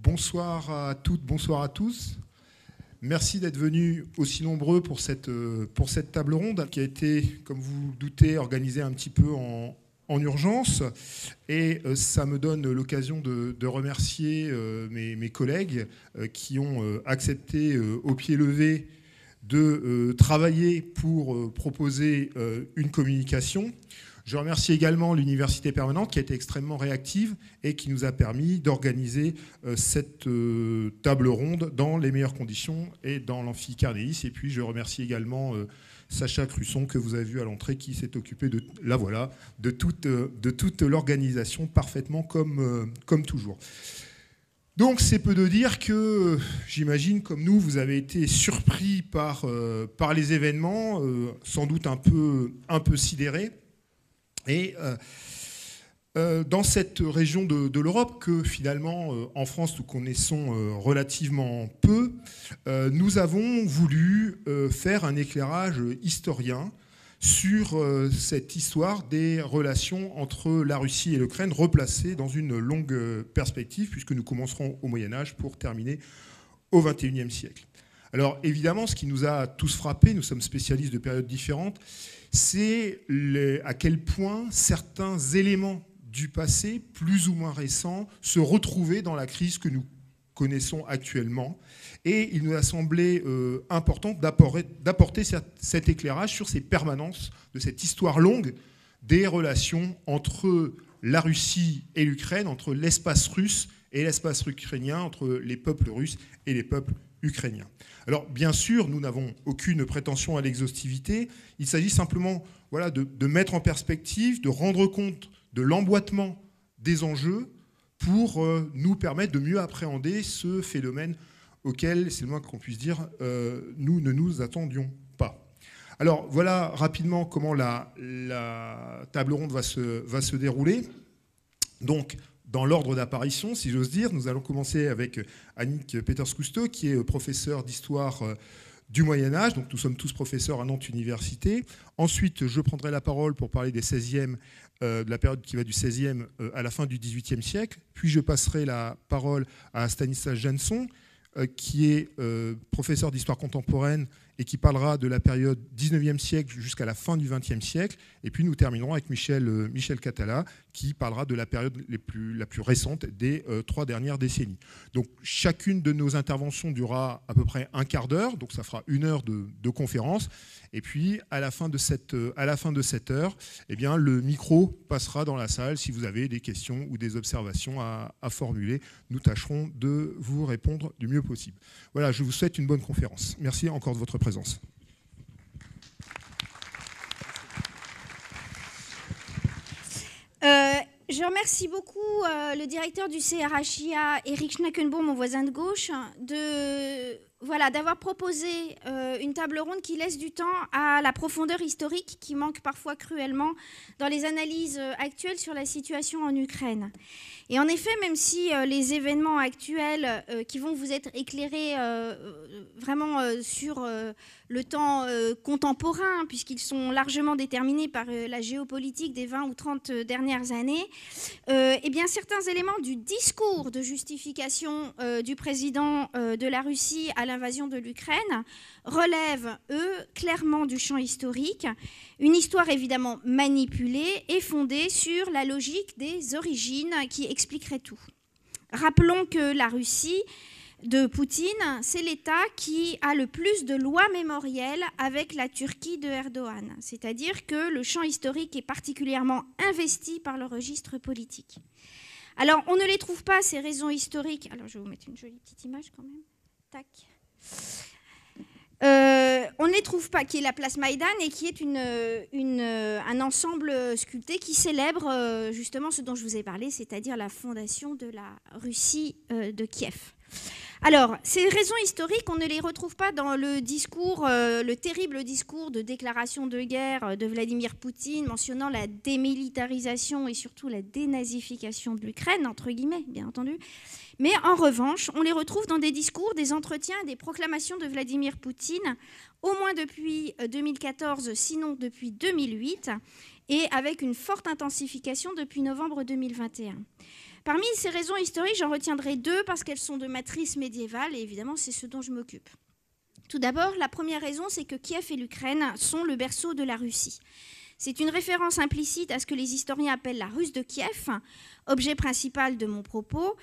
Bonsoir à toutes, bonsoir à tous. Merci d'être venus aussi nombreux pour cette table ronde qui a été, comme vous le doutez, organisée un petit peu en urgence. Et ça me donne l'occasion de remercier mes collègues qui ont accepté au pied levé de travailler pour proposer une communication. Je remercie également l'Université permanente qui a été extrêmement réactive et qui nous a permis d'organiser cette table ronde dans les meilleures conditions et dans l'amphi Carnéis. Et puis je remercie également Sacha Crusson que vous avez vu à l'entrée qui s'est occupé de toute l'organisation parfaitement comme toujours. Donc c'est peu de dire que j'imagine comme nous vous avez été surpris par les événements, sans doute un peu sidérés. Et dans cette région de l'Europe que finalement en France nous connaissons relativement peu, nous avons voulu faire un éclairage historien sur cette histoire des relations entre la Russie et l'Ukraine replacées dans une longue perspective puisque nous commencerons au Moyen-Âge pour terminer au XXIe siècle. Alors évidemment, ce qui nous a tous frappés, nous sommes spécialistes de périodes différentes, c'est à quel point certains éléments du passé, plus ou moins récents, se retrouvaient dans la crise que nous connaissons actuellement. Et il nous a semblé important d'apporter cet éclairage sur ces permanences de cette histoire longue des relations entre la Russie et l'Ukraine, entre l'espace russe et l'espace ukrainien, entre les peuples russes et les peuples ukrainiens. Alors, bien sûr, nous n'avons aucune prétention à l'exhaustivité. Il s'agit simplement de mettre en perspective, de rendre compte de l'emboîtement des enjeux pour nous permettre de mieux appréhender ce phénomène auquel, c'est le moins qu'on puisse dire, nous ne nous attendions pas. Alors, voilà rapidement comment la table ronde va se dérouler. Donc, dans l'ordre d'apparition, si j'ose dire, nous allons commencer avec Annick Peters-Cousteau, qui est professeure d'histoire du Moyen-Âge. Donc nous sommes tous professeurs à Nantes Université. Ensuite, je prendrai la parole pour parler des 16e, de la période qui va du 16e à la fin du 18e siècle. Puis je passerai la parole à Stanislas Janson, qui est professeur d'histoire contemporaine et qui parlera de la période 19e siècle jusqu'à la fin du 20e siècle. Et puis nous terminerons avec Michel Catala, qui parlera de la période la plus récente des 3 dernières décennies. Donc chacune de nos interventions durera à peu près un quart d'heure, donc ça fera 1 heure de conférence. Et puis à la fin de cette heure, eh bien, le micro passera dans la salle si vous avez des questions ou des observations à formuler. Nous tâcherons de vous répondre du mieux possible. Voilà, je vous souhaite une bonne conférence. Merci encore de votre présence. Je remercie beaucoup le directeur du CRHIA, Eric Schnackenbaum, mon voisin de gauche, d'avoir proposé une table ronde qui laisse du temps à la profondeur historique qui manque parfois cruellement dans les analyses actuelles sur la situation en Ukraine. Et en effet, même si les événements actuels qui vont vous être éclairés vraiment sur le temps contemporain, puisqu'ils sont largement déterminés par la géopolitique des 20 ou 30 dernières années, eh bien, certains éléments du discours de justification du président de la Russie à l'invasion de l'Ukraine relèvent, eux, clairement du champ historique. Une histoire évidemment manipulée et fondée sur la logique des origines qui expliquerait tout. Rappelons que la Russie de Poutine, c'est l'État qui a le plus de lois mémorielles avec la Turquie de Erdogan. C'est-à-dire que le champ historique est particulièrement investi par le registre politique. Alors, on ne les trouve pas, ces raisons historiques. Alors, je vais vous mettre une jolie petite image quand même. Tac. On ne les trouve pas, qui est la place Maïdan et qui est un ensemble sculpté qui célèbre justement ce dont je vous ai parlé, c'est-à-dire la fondation de la Russie de Kiev. Alors, ces raisons historiques, on ne les retrouve pas dans le discours, le terrible discours de déclaration de guerre de Vladimir Poutine mentionnant la démilitarisation et surtout la dénazification de l'Ukraine, entre guillemets, bien entendu. Mais en revanche, on les retrouve dans des discours, des entretiens, des proclamations de Vladimir Poutine, au moins depuis 2014, sinon depuis 2008, et avec une forte intensification depuis novembre 2021. Parmi ces raisons historiques, j'en retiendrai deux parce qu'elles sont de matrice médiévale et évidemment c'est ce dont je m'occupe. Tout d'abord, la première raison, c'est que Kiev et l'Ukraine sont le berceau de la Russie. C'est une référence implicite à ce que les historiens appellent la Russe de Kiev, objet principal de mon propos,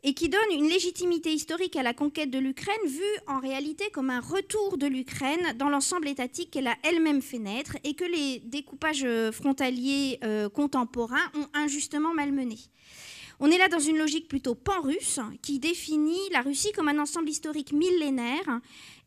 et qui donne une légitimité historique à la conquête de l'Ukraine, vue en réalité comme un retour de l'Ukraine dans l'ensemble étatique qu'elle a elle-même fait naître et que les découpages frontaliers contemporains ont injustement malmené. On est là dans une logique plutôt pan-russe qui définit la Russie comme un ensemble historique millénaire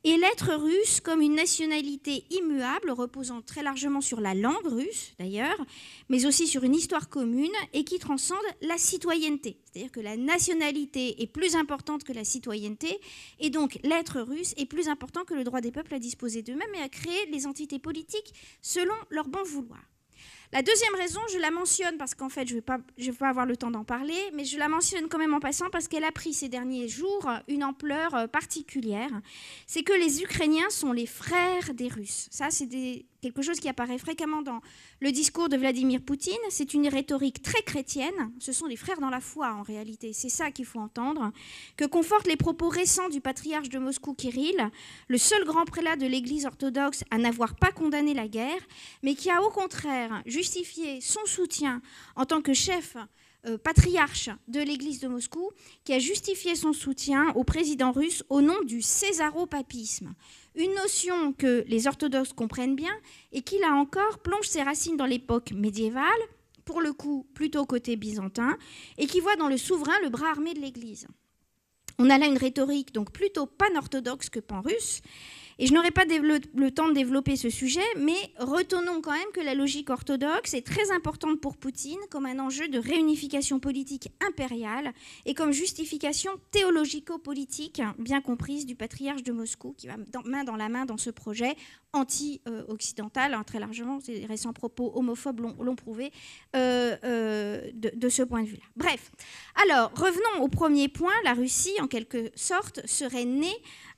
et l'être russe comme une nationalité immuable reposant très largement sur la langue russe d'ailleurs, mais aussi sur une histoire commune et qui transcende la citoyenneté. C'est-à-dire que la nationalité est plus importante que la citoyenneté et donc l'être russe est plus important que le droit des peuples à disposer d'eux-mêmes et à créer les entités politiques selon leur bon vouloir. La deuxième raison, je la mentionne parce qu'en fait, je ne vais pas avoir le temps d'en parler, mais je la mentionne quand même en passant parce qu'elle a pris ces derniers jours une ampleur particulière. C'est que les Ukrainiens sont les frères des Russes. Ça, c'est quelque chose qui apparaît fréquemment dans le discours de Vladimir Poutine. C'est une rhétorique très chrétienne. Ce sont les frères dans la foi, en réalité. C'est ça qu'il faut entendre. Que confortent les propos récents du patriarche de Moscou, Kirill, le seul grand prélat de l'Église orthodoxe à n'avoir pas condamné la guerre, mais qui a au contraire justifié son soutien en tant que chef patriarche de l'Église de Moscou, qui a justifié son soutien au président russe au nom du césaropapisme. Une notion que les orthodoxes comprennent bien et qui, là encore, plonge ses racines dans l'époque médiévale, pour le coup plutôt côté byzantin, et qui voit dans le souverain le bras armé de l'Église. On a là une rhétorique donc plutôt pan-orthodoxe que pan-russe, et je n'aurai pas le temps de développer ce sujet, mais retenons quand même que la logique orthodoxe est très importante pour Poutine comme un enjeu de réunification politique impériale et comme justification théologico-politique bien comprise du patriarche de Moscou qui va main dans la main dans ce projet anti-occidental, très largement, ces récents propos homophobes l'ont prouvé de ce point de vue-là. Bref, alors revenons au premier point, la Russie en quelque sorte serait née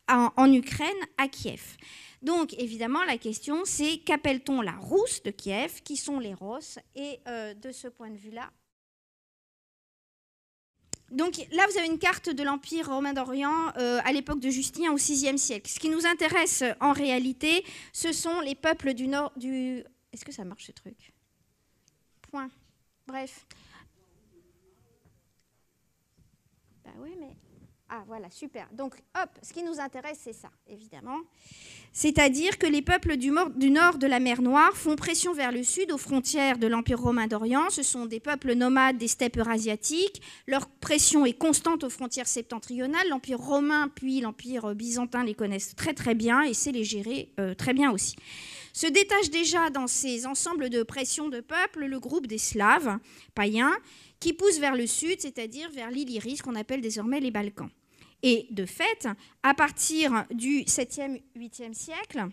en Ukraine, à Kiev. Donc, évidemment, la question, c'est qu'appelle-t-on la Rousse de Kiev, qui sont les Rosses, et de ce point de vue-là. Donc là, vous avez une carte de l'Empire romain d'Orient à l'époque de Justinien au VIe siècle. Ce qui nous intéresse en réalité, ce sont les peuples du nord du... Est-ce que ça marche ce truc? Point. Bref. Bah oui, mais... Ah, voilà, super. Donc, hop, ce qui nous intéresse, c'est ça, évidemment. C'est-à-dire que les peuples du nord de la mer Noire font pression vers le sud, aux frontières de l'Empire romain d'Orient. Ce sont des peuples nomades des steppes eurasiatiques. Leur pression est constante aux frontières septentrionales. L'Empire romain puis l'Empire byzantin les connaissent très très bien et sait les gérer très bien aussi. Se détache déjà dans ces ensembles de pression de peuples le groupe des Slaves païens, qui poussent vers le sud, c'est-à-dire vers l'Illyrie, ce qu'on appelle désormais les Balkans. Et de fait, à partir du 7e, 8e siècle,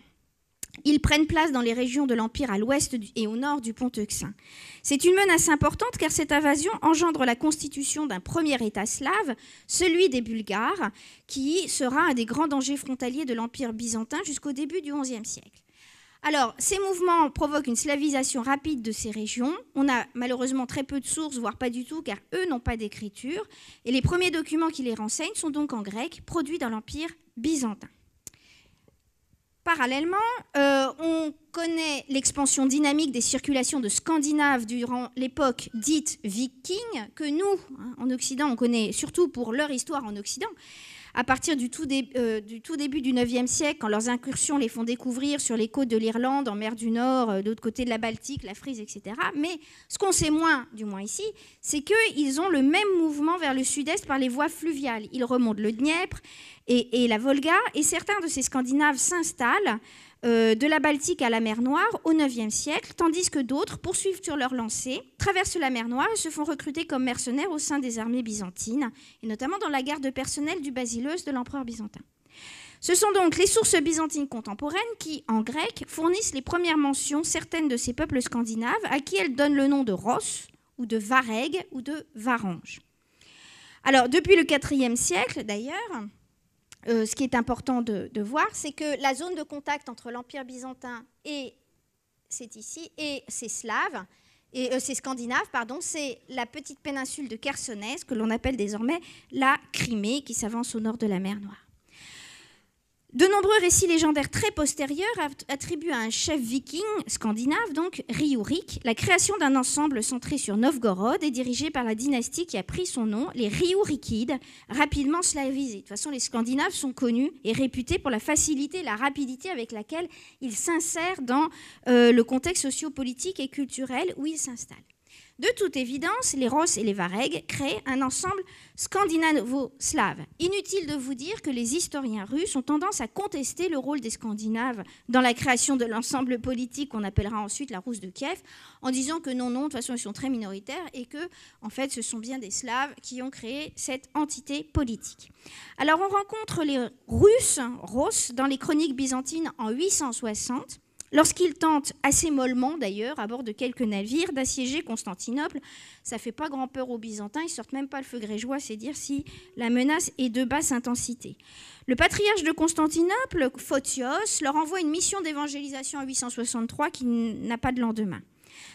ils prennent place dans les régions de l'Empire à l'ouest et au nord du pont Euxin. C'est une menace importante car cette invasion engendre la constitution d'un premier État slave, celui des Bulgares, qui sera un des grands dangers frontaliers de l'Empire byzantin jusqu'au début du XIe siècle. Alors, ces mouvements provoquent une slavisation rapide de ces régions. On a malheureusement très peu de sources, voire pas du tout, car eux n'ont pas d'écriture. Et les premiers documents qui les renseignent sont donc en grec, produits dans l'Empire byzantin. Parallèlement, on connaît l'expansion dynamique des circulations de Scandinaves durant l'époque dite viking, que nous, en Occident, on connaît surtout pour leur histoire en Occident. À partir du tout début du IXe siècle, quand leurs incursions les font découvrir sur les côtes de l'Irlande, en mer du Nord, de l'autre côté de la Baltique, la Frise, etc. Mais ce qu'on sait moins, du moins ici, c'est qu'ils ont le même mouvement vers le sud-est par les voies fluviales. Ils remontent le Dniepr et la Volga, et certains de ces Scandinaves s'installent de la Baltique à la mer Noire au IXe siècle, tandis que d'autres poursuivent sur leur lancée, traversent la mer Noire et se font recruter comme mercenaires au sein des armées byzantines, et notamment dans la garde personnelle du basileus de l'empereur byzantin. Ce sont donc les sources byzantines contemporaines qui, en grec, fournissent les premières mentions certaines de ces peuples scandinaves, à qui elles donnent le nom de Ross, ou de Vareg, ou de Varange. Alors, depuis le IVe siècle, d'ailleurs, ce qui est important de voir, c'est que la zone de contact entre l'Empire byzantin et ces Slaves c'est scandinave, pardon, c'est la petite péninsule de Kersonès, que l'on appelle désormais la Crimée, qui s'avance au nord de la mer Noire. De nombreux récits légendaires très postérieurs attribuent à un chef viking scandinave, donc Riurik, la création d'un ensemble centré sur Novgorod et dirigé par la dynastie qui a pris son nom, les Riurikides, rapidement slavisés. De toute façon, les Scandinaves sont connus et réputés pour la facilité et la rapidité avec laquelle ils s'insèrent dans le contexte sociopolitique et culturel où ils s'installent. De toute évidence, les Ross et les Varegs créent un ensemble scandinavo-slave. Inutile de vous dire que les historiens russes ont tendance à contester le rôle des Scandinaves dans la création de l'ensemble politique qu'on appellera ensuite la Rousse de Kiev, en disant que non, de toute façon, ils sont très minoritaires et que, en fait, ce sont bien des Slaves qui ont créé cette entité politique. Alors, on rencontre les Russes, Ross, dans les chroniques byzantines en 860, lorsqu'ils tentent, assez mollement d'ailleurs, à bord de quelques navires, d'assiéger Constantinople. Ça ne fait pas grand peur aux Byzantins, ils ne sortent même pas le feu grégeois, c'est dire si la menace est de basse intensité. Le patriarche de Constantinople, Photios, leur envoie une mission d'évangélisation en 863 qui n'a pas de lendemain.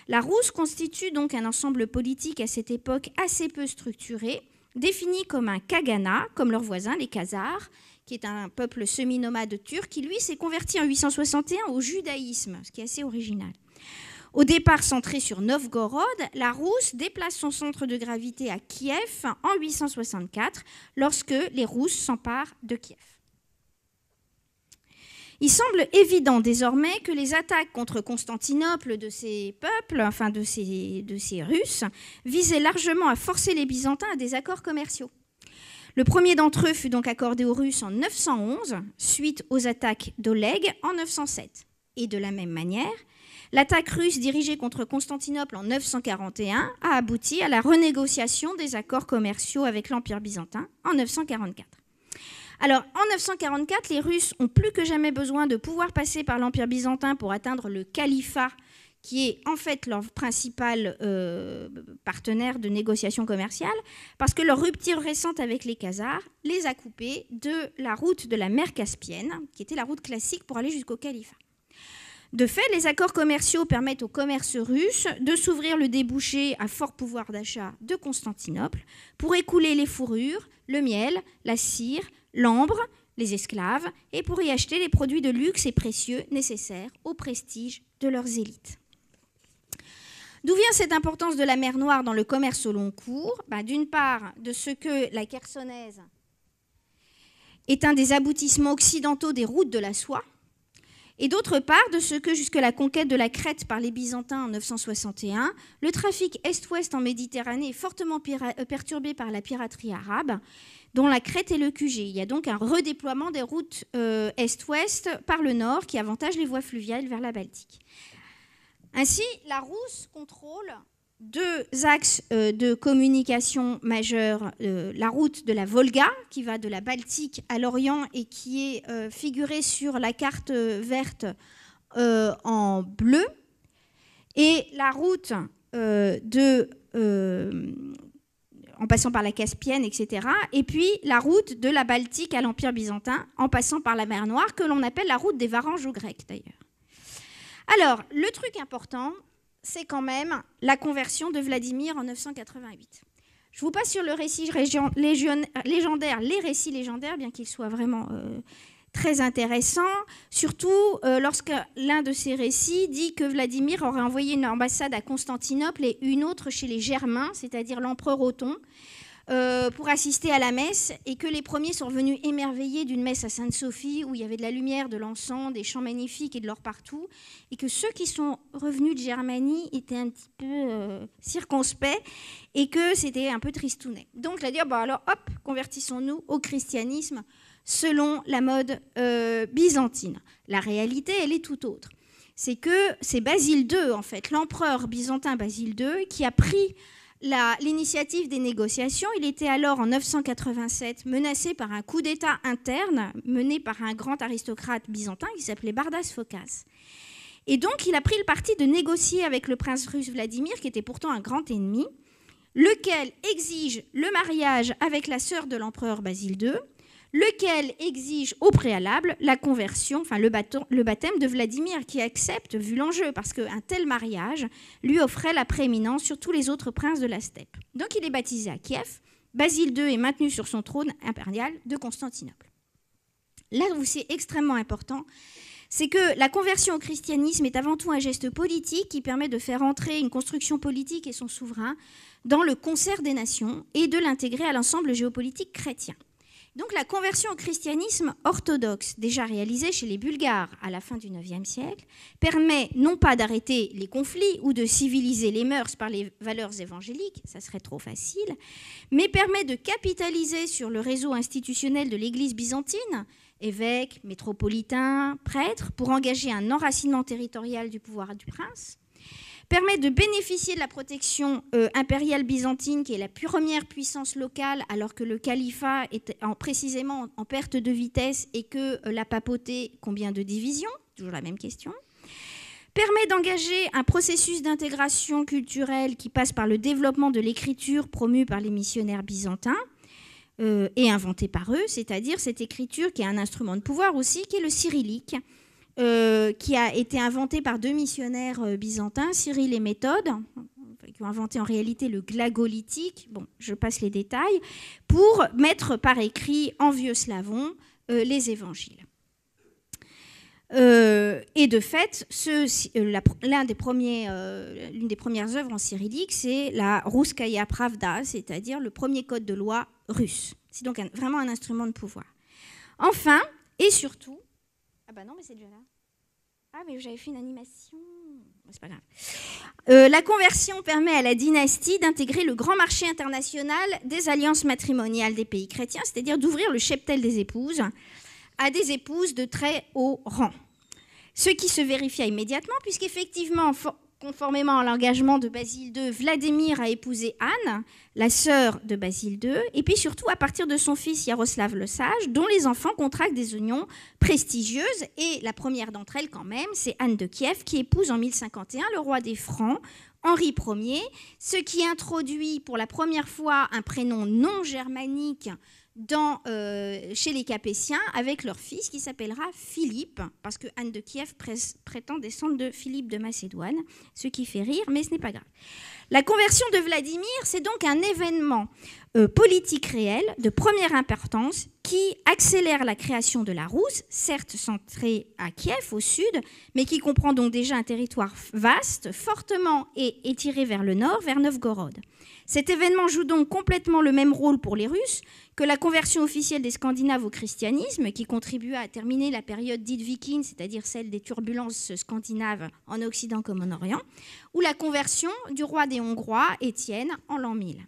La Rousse constitue donc un ensemble politique à cette époque assez peu structuré, défini comme un khaganat, comme leurs voisins, les Khazars, qui est un peuple semi-nomade turc, qui lui s'est converti en 861 au judaïsme, ce qui est assez original. Au départ centré sur Novgorod, la Rousse déplace son centre de gravité à Kiev en 864, lorsque les Rousses s'emparent de Kiev. Il semble évident désormais que les attaques contre Constantinople de ces peuples, enfin de ces Russes, visaient largement à forcer les Byzantins à des accords commerciaux. Le premier d'entre eux fut donc accordé aux Russes en 911, suite aux attaques d'Oleg en 907. Et de la même manière, l'attaque russe dirigée contre Constantinople en 941 a abouti à la renégociation des accords commerciaux avec l'Empire byzantin en 944. Alors, en 944, les Russes ont plus que jamais besoin de pouvoir passer par l'Empire byzantin pour atteindre le califat, qui est en fait leur principal partenaire de négociation commerciale, parce que leur rupture récente avec les Khazars les a coupés de la route de la mer Caspienne, qui était la route classique pour aller jusqu'au califat. De fait, les accords commerciaux permettent au commerce russe de s'ouvrir le débouché à fort pouvoir d'achat de Constantinople pour écouler les fourrures, le miel, la cire, l'ambre, les esclaves, et pour y acheter les produits de luxe et précieux nécessaires au prestige de leurs élites. D'où vient cette importance de la mer Noire dans le commerce au long cours ? D'une part, de ce que la Chersonèse est un des aboutissements occidentaux des routes de la soie, et d'autre part, de ce que, jusque la conquête de la Crète par les Byzantins en 961, le trafic est-ouest en Méditerranée est fortement perturbé par la piraterie arabe, dont la Crète est le QG. Il y a donc un redéploiement des routes est-ouest par le nord qui avantage les voies fluviales vers la Baltique. Ainsi, la Rousse contrôle deux axes de communication majeurs. La route de la Volga, qui va de la Baltique à l'Orient et qui est figurée sur la carte verte en bleu, et la route en passant par la Caspienne, etc. Et puis la route de la Baltique à l'Empire byzantin, en passant par la mer Noire, que l'on appelle la route des Varanges aux Grecs, d'ailleurs. Alors, le truc important, c'est quand même la conversion de Vladimir en 988. Je vous passe sur le récit légendaire, les récits légendaires, bien qu'ils soient vraiment très intéressants, surtout lorsque l'un de ces récits dit que Vladimir aurait envoyé une ambassade à Constantinople et une autre chez les Germains, c'est-à-dire l'empereur Othon, pour assister à la messe, et que les premiers sont revenus émerveillés d'une messe à Sainte-Sophie où il y avait de la lumière, de l'encens, des chants magnifiques et de l'or partout, et que ceux qui sont revenus de Germanie étaient un petit peu circonspects et que c'était un peu tristounet. Donc il a dit alors hop, convertissons-nous au christianisme selon la mode byzantine. La réalité, elle est tout autre. C'est que c'est Basile II, en fait, l'empereur byzantin Basile II, qui a pris l'initiative des négociations. Il était alors en 987 menacé par un coup d'État interne mené par un grand aristocrate byzantin qui s'appelait Bardas Phokas. Et donc il a pris le parti de négocier avec le prince russe Vladimir, qui était pourtant un grand ennemi, lequel exige le mariage avec la sœur de l'empereur Basile II, lequel exige au préalable la conversion, enfin le baptême de Vladimir, qui accepte, vu l'enjeu, parce qu'un tel mariage lui offrait la prééminence sur tous les autres princes de la steppe. Donc il est baptisé à Kiev. Basile II est maintenu sur son trône impérial de Constantinople. Là où c'est extrêmement important, c'est que la conversion au christianisme est avant tout un geste politique qui permet de faire entrer une construction politique et son souverain dans le concert des nations et de l'intégrer à l'ensemble géopolitique chrétien. Donc la conversion au christianisme orthodoxe, déjà réalisée chez les Bulgares à la fin du IXe siècle, permet non pas d'arrêter les conflits ou de civiliser les mœurs par les valeurs évangéliques, ça serait trop facile, mais permet de capitaliser sur le réseau institutionnel de l'Église byzantine, évêques, métropolitains, prêtres, pour engager un enracinement territorial du pouvoir du prince, permet de bénéficier de la protection impériale byzantine, qui est la première puissance locale, alors que le califat est précisément en perte de vitesse et que la papauté, combien de divisions? Toujours la même question. Permet d'engager un processus d'intégration culturelle qui passe par le développement de l'écriture promue par les missionnaires byzantins et inventée par eux, c'est-à-dire cette écriture qui est un instrument de pouvoir aussi, qui est le cyrillique, qui a été inventé par deux missionnaires byzantins, Cyril et Méthode, qui ont inventé en réalité le glagolitique, bon, je passe les détails, pour mettre par écrit en vieux slavon les évangiles. Et de fait, l'une des premières œuvres en cyrillique, c'est la Rouskaya Pravda, c'est-à-dire le premier code de loi russe. C'est donc vraiment un instrument de pouvoir. Enfin, et surtout... Ah bah non, mais c'est déjà là. Ah, mais j'avais fait une animation. C'est pas grave. La conversion permet à la dynastie d'intégrer le grand marché international des alliances matrimoniales des pays chrétiens, c'est-à-dire d'ouvrir le cheptel des épouses à des épouses de très haut rang. Ce qui se vérifia immédiatement, puisqu'effectivement, conformément à l'engagement de Basile II, Vladimir a épousé Anne, la sœur de Basile II, et puis surtout à partir de son fils Yaroslav le Sage, dont les enfants contractent des unions prestigieuses. Et la première d'entre elles, quand même, c'est Anne de Kiev, qui épouse en 1051 le roi des Francs, Henri Ier, ce qui introduit pour la première fois un prénom non germanique chez les Capétiens avec leur fils qui s'appellera Philippe, parce que Anne de Kiev prétend descendre de Philippe de Macédoine, ce qui fait rire, mais ce n'est pas grave. La conversion de Vladimir, c'est donc un événement politique réel de première importance qui accélère la création de la Rousse, certes centrée à Kiev, au sud, mais qui comprend donc déjà un territoire vaste, fortement étiré vers le nord, vers Novgorod. Cet événement joue donc complètement le même rôle pour les Russes que la conversion officielle des Scandinaves au christianisme, qui contribua à terminer la période dite viking, c'est-à-dire celle des turbulences scandinaves en Occident comme en Orient, ou la conversion du roi des Hongrois, Étienne, en l'an 1000.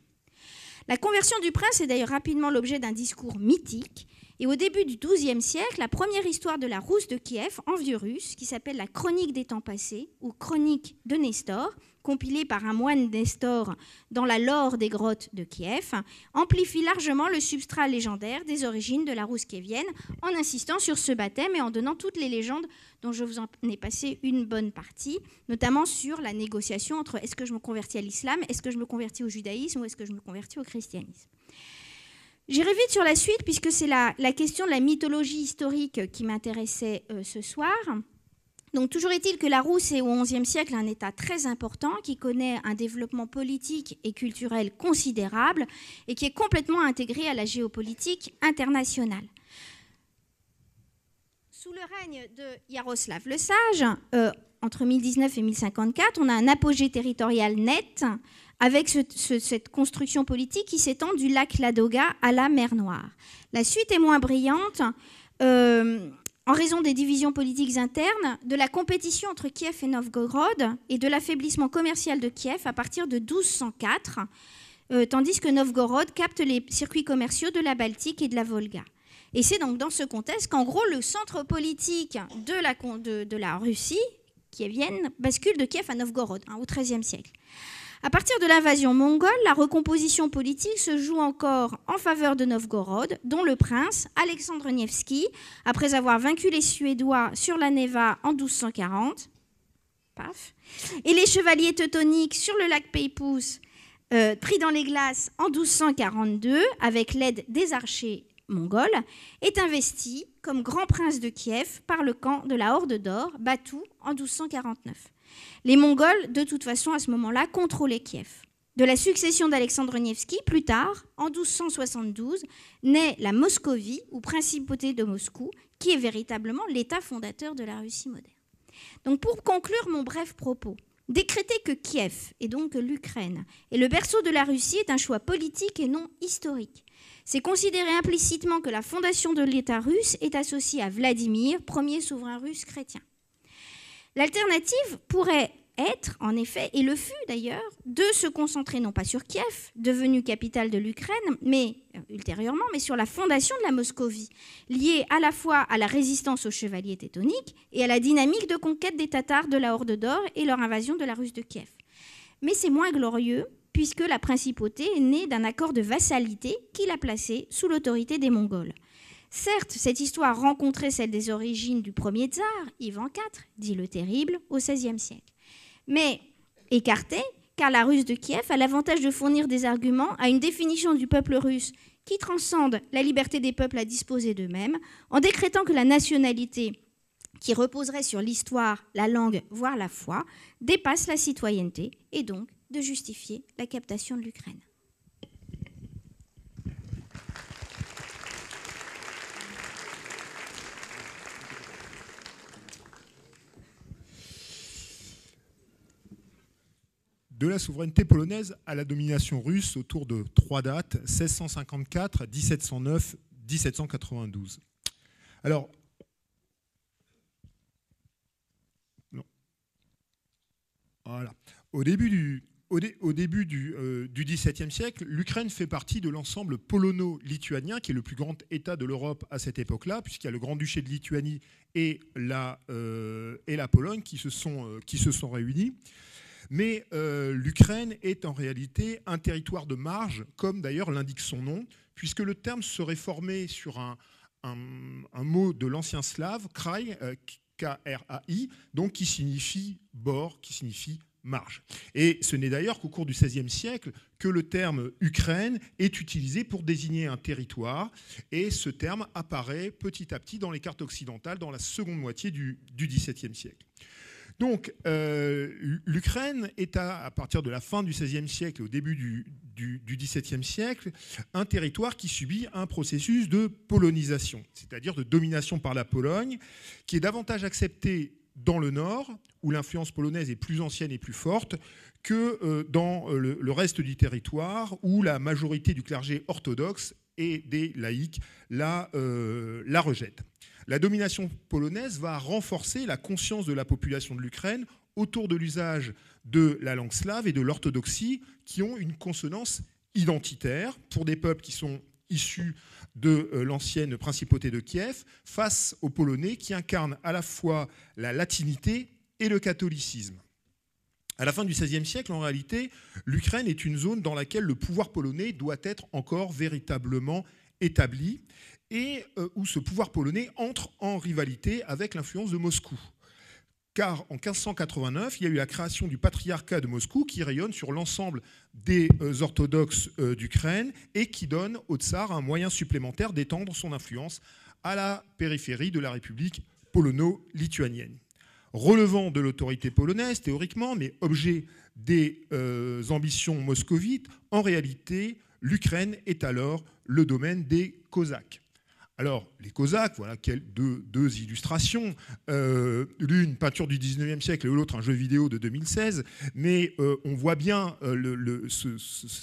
La conversion du prince est d'ailleurs rapidement l'objet d'un discours mythique, et au début du XIIe siècle, la première histoire de la Rousse de Kiev en vieux russe, qui s'appelle la Chronique des temps passés, ou Chronique de Nestor, compilée par un moine Nestor dans la lore des grottes de Kiev, amplifie largement le substrat légendaire des origines de la Rousse kievienne en insistant sur ce baptême et en donnant toutes les légendes dont je vous en ai passé une bonne partie, notamment sur la négociation entre est-ce que je me convertis à l'islam, est-ce que je me convertis au judaïsme ou est-ce que je me convertis au christianisme. J'irai vite sur la suite puisque c'est la question de la mythologie historique qui m'intéressait ce soir. Donc, toujours est-il que la Rousse est au XIe siècle un État très important qui connaît un développement politique et culturel considérable et qui est complètement intégré à la géopolitique internationale. Sous le règne de Yaroslav le Sage, entre 1019 et 1054, on a un apogée territorial net avec cette construction politique qui s'étend du lac Ladoga à la mer Noire. La suite est moins brillante en raison des divisions politiques internes, de la compétition entre Kiev et Novgorod et de l'affaiblissement commercial de Kiev à partir de 1204, tandis que Novgorod capte les circuits commerciaux de la Baltique et de la Volga. Et c'est donc dans ce contexte qu'en gros le centre politique de la Russie, kievienne, bascule de Kiev à Novgorod au XIIIe siècle. À partir de l'invasion mongole, la recomposition politique se joue encore en faveur de Novgorod, dont le prince Alexandre Nevski, après avoir vaincu les Suédois sur la Neva en 1240, et les chevaliers teutoniques sur le lac Peipus, pris dans les glaces en 1242, avec l'aide des archers mongol, est investi comme grand prince de Kiev par le camp de la Horde d'Or, Batou, en 1249. Les Mongols, de toute façon, à ce moment-là, contrôlaient Kiev. De la succession d'Alexandre Nevski, plus tard, en 1272, naît la Moscovie, ou principauté de Moscou, qui est véritablement l'état fondateur de la Russie moderne. Donc, pour conclure mon bref propos, décréter que Kiev, et donc l'Ukraine, est le berceau de la Russie est un choix politique et non historique. C'est considérer implicitement que la fondation de l'État russe est associée à Vladimir, premier souverain russe chrétien. L'alternative pourrait être, en effet, et le fut d'ailleurs, de se concentrer non pas sur Kiev, devenue capitale de l'Ukraine, mais ultérieurement, mais sur la fondation de la Moscovie, liée à la fois à la résistance aux chevaliers teutoniques et à la dynamique de conquête des Tatars de la Horde d'Or et leur invasion de la Russe de Kiev. Mais c'est moins glorieux, puisque la principauté est née d'un accord de vassalité qui l'a placée sous l'autorité des Mongols. Certes, cette histoire rencontrait celle des origines du premier tsar, Ivan IV, dit le Terrible, au XVIe siècle. Mais écartée, car la Russe de Kiev a l'avantage de fournir des arguments à une définition du peuple russe qui transcende la liberté des peuples à disposer d'eux-mêmes, en décrétant que la nationalité, qui reposerait sur l'histoire, la langue, voire la foi, dépasse la citoyenneté, et donc de justifier la captation de l'Ukraine. De la souveraineté polonaise à la domination russe autour de 3 dates, 1654, 1709, 1792. Alors, non. Voilà. Au début du XVIIe siècle, l'Ukraine fait partie de l'ensemble polono-lituanien, qui est le plus grand État de l'Europe à cette époque-là, puisqu'il y a le Grand-Duché de Lituanie et la Pologne qui se sont réunis. Mais l'Ukraine est en réalité un territoire de marge, comme d'ailleurs l'indique son nom, puisque le terme serait formé sur un mot de l'ancien slave, krai, K-R-A-I, donc qui signifie bord, qui signifie marge. Et ce n'est d'ailleurs qu'au cours du XVIe siècle que le terme Ukraine est utilisé pour désigner un territoire, et ce terme apparaît petit à petit dans les cartes occidentales dans la seconde moitié du XVIIe siècle. Donc, l'Ukraine est, à partir de la fin du XVIe siècle et au début du XVIIe siècle, un territoire qui subit un processus de polonisation, c'est-à-dire de domination par la Pologne, qui est davantage accepté dans le nord, où l'influence polonaise est plus ancienne et plus forte, que dans le reste du territoire, où la majorité du clergé orthodoxe et des laïcs la rejette. La domination polonaise va renforcer la conscience de la population de l'Ukraine autour de l'usage de la langue slave et de l'orthodoxie, qui ont une consonance identitaire pour des peuples qui sont issus de l'ancienne principauté de Kiev, face aux Polonais qui incarnent à la fois la latinité et le catholicisme. À la fin du XVIe siècle, en réalité, l'Ukraine est une zone dans laquelle le pouvoir polonais doit être encore véritablement établi, et où ce pouvoir polonais entre en rivalité avec l'influence de Moscou. Car en 1589, il y a eu la création du patriarcat de Moscou qui rayonne sur l'ensemble des orthodoxes d'Ukraine et qui donne au tsar un moyen supplémentaire d'étendre son influence à la périphérie de la République polono-lituanienne. Relevant de l'autorité polonaise, théoriquement, mais objet des ambitions moscovites, en réalité, l'Ukraine est alors le domaine des Cosaques. Alors, les Cosaques, voilà deux illustrations. L'une, peinture du 19e siècle, et l'autre, un jeu vidéo de 2016. Mais on voit bien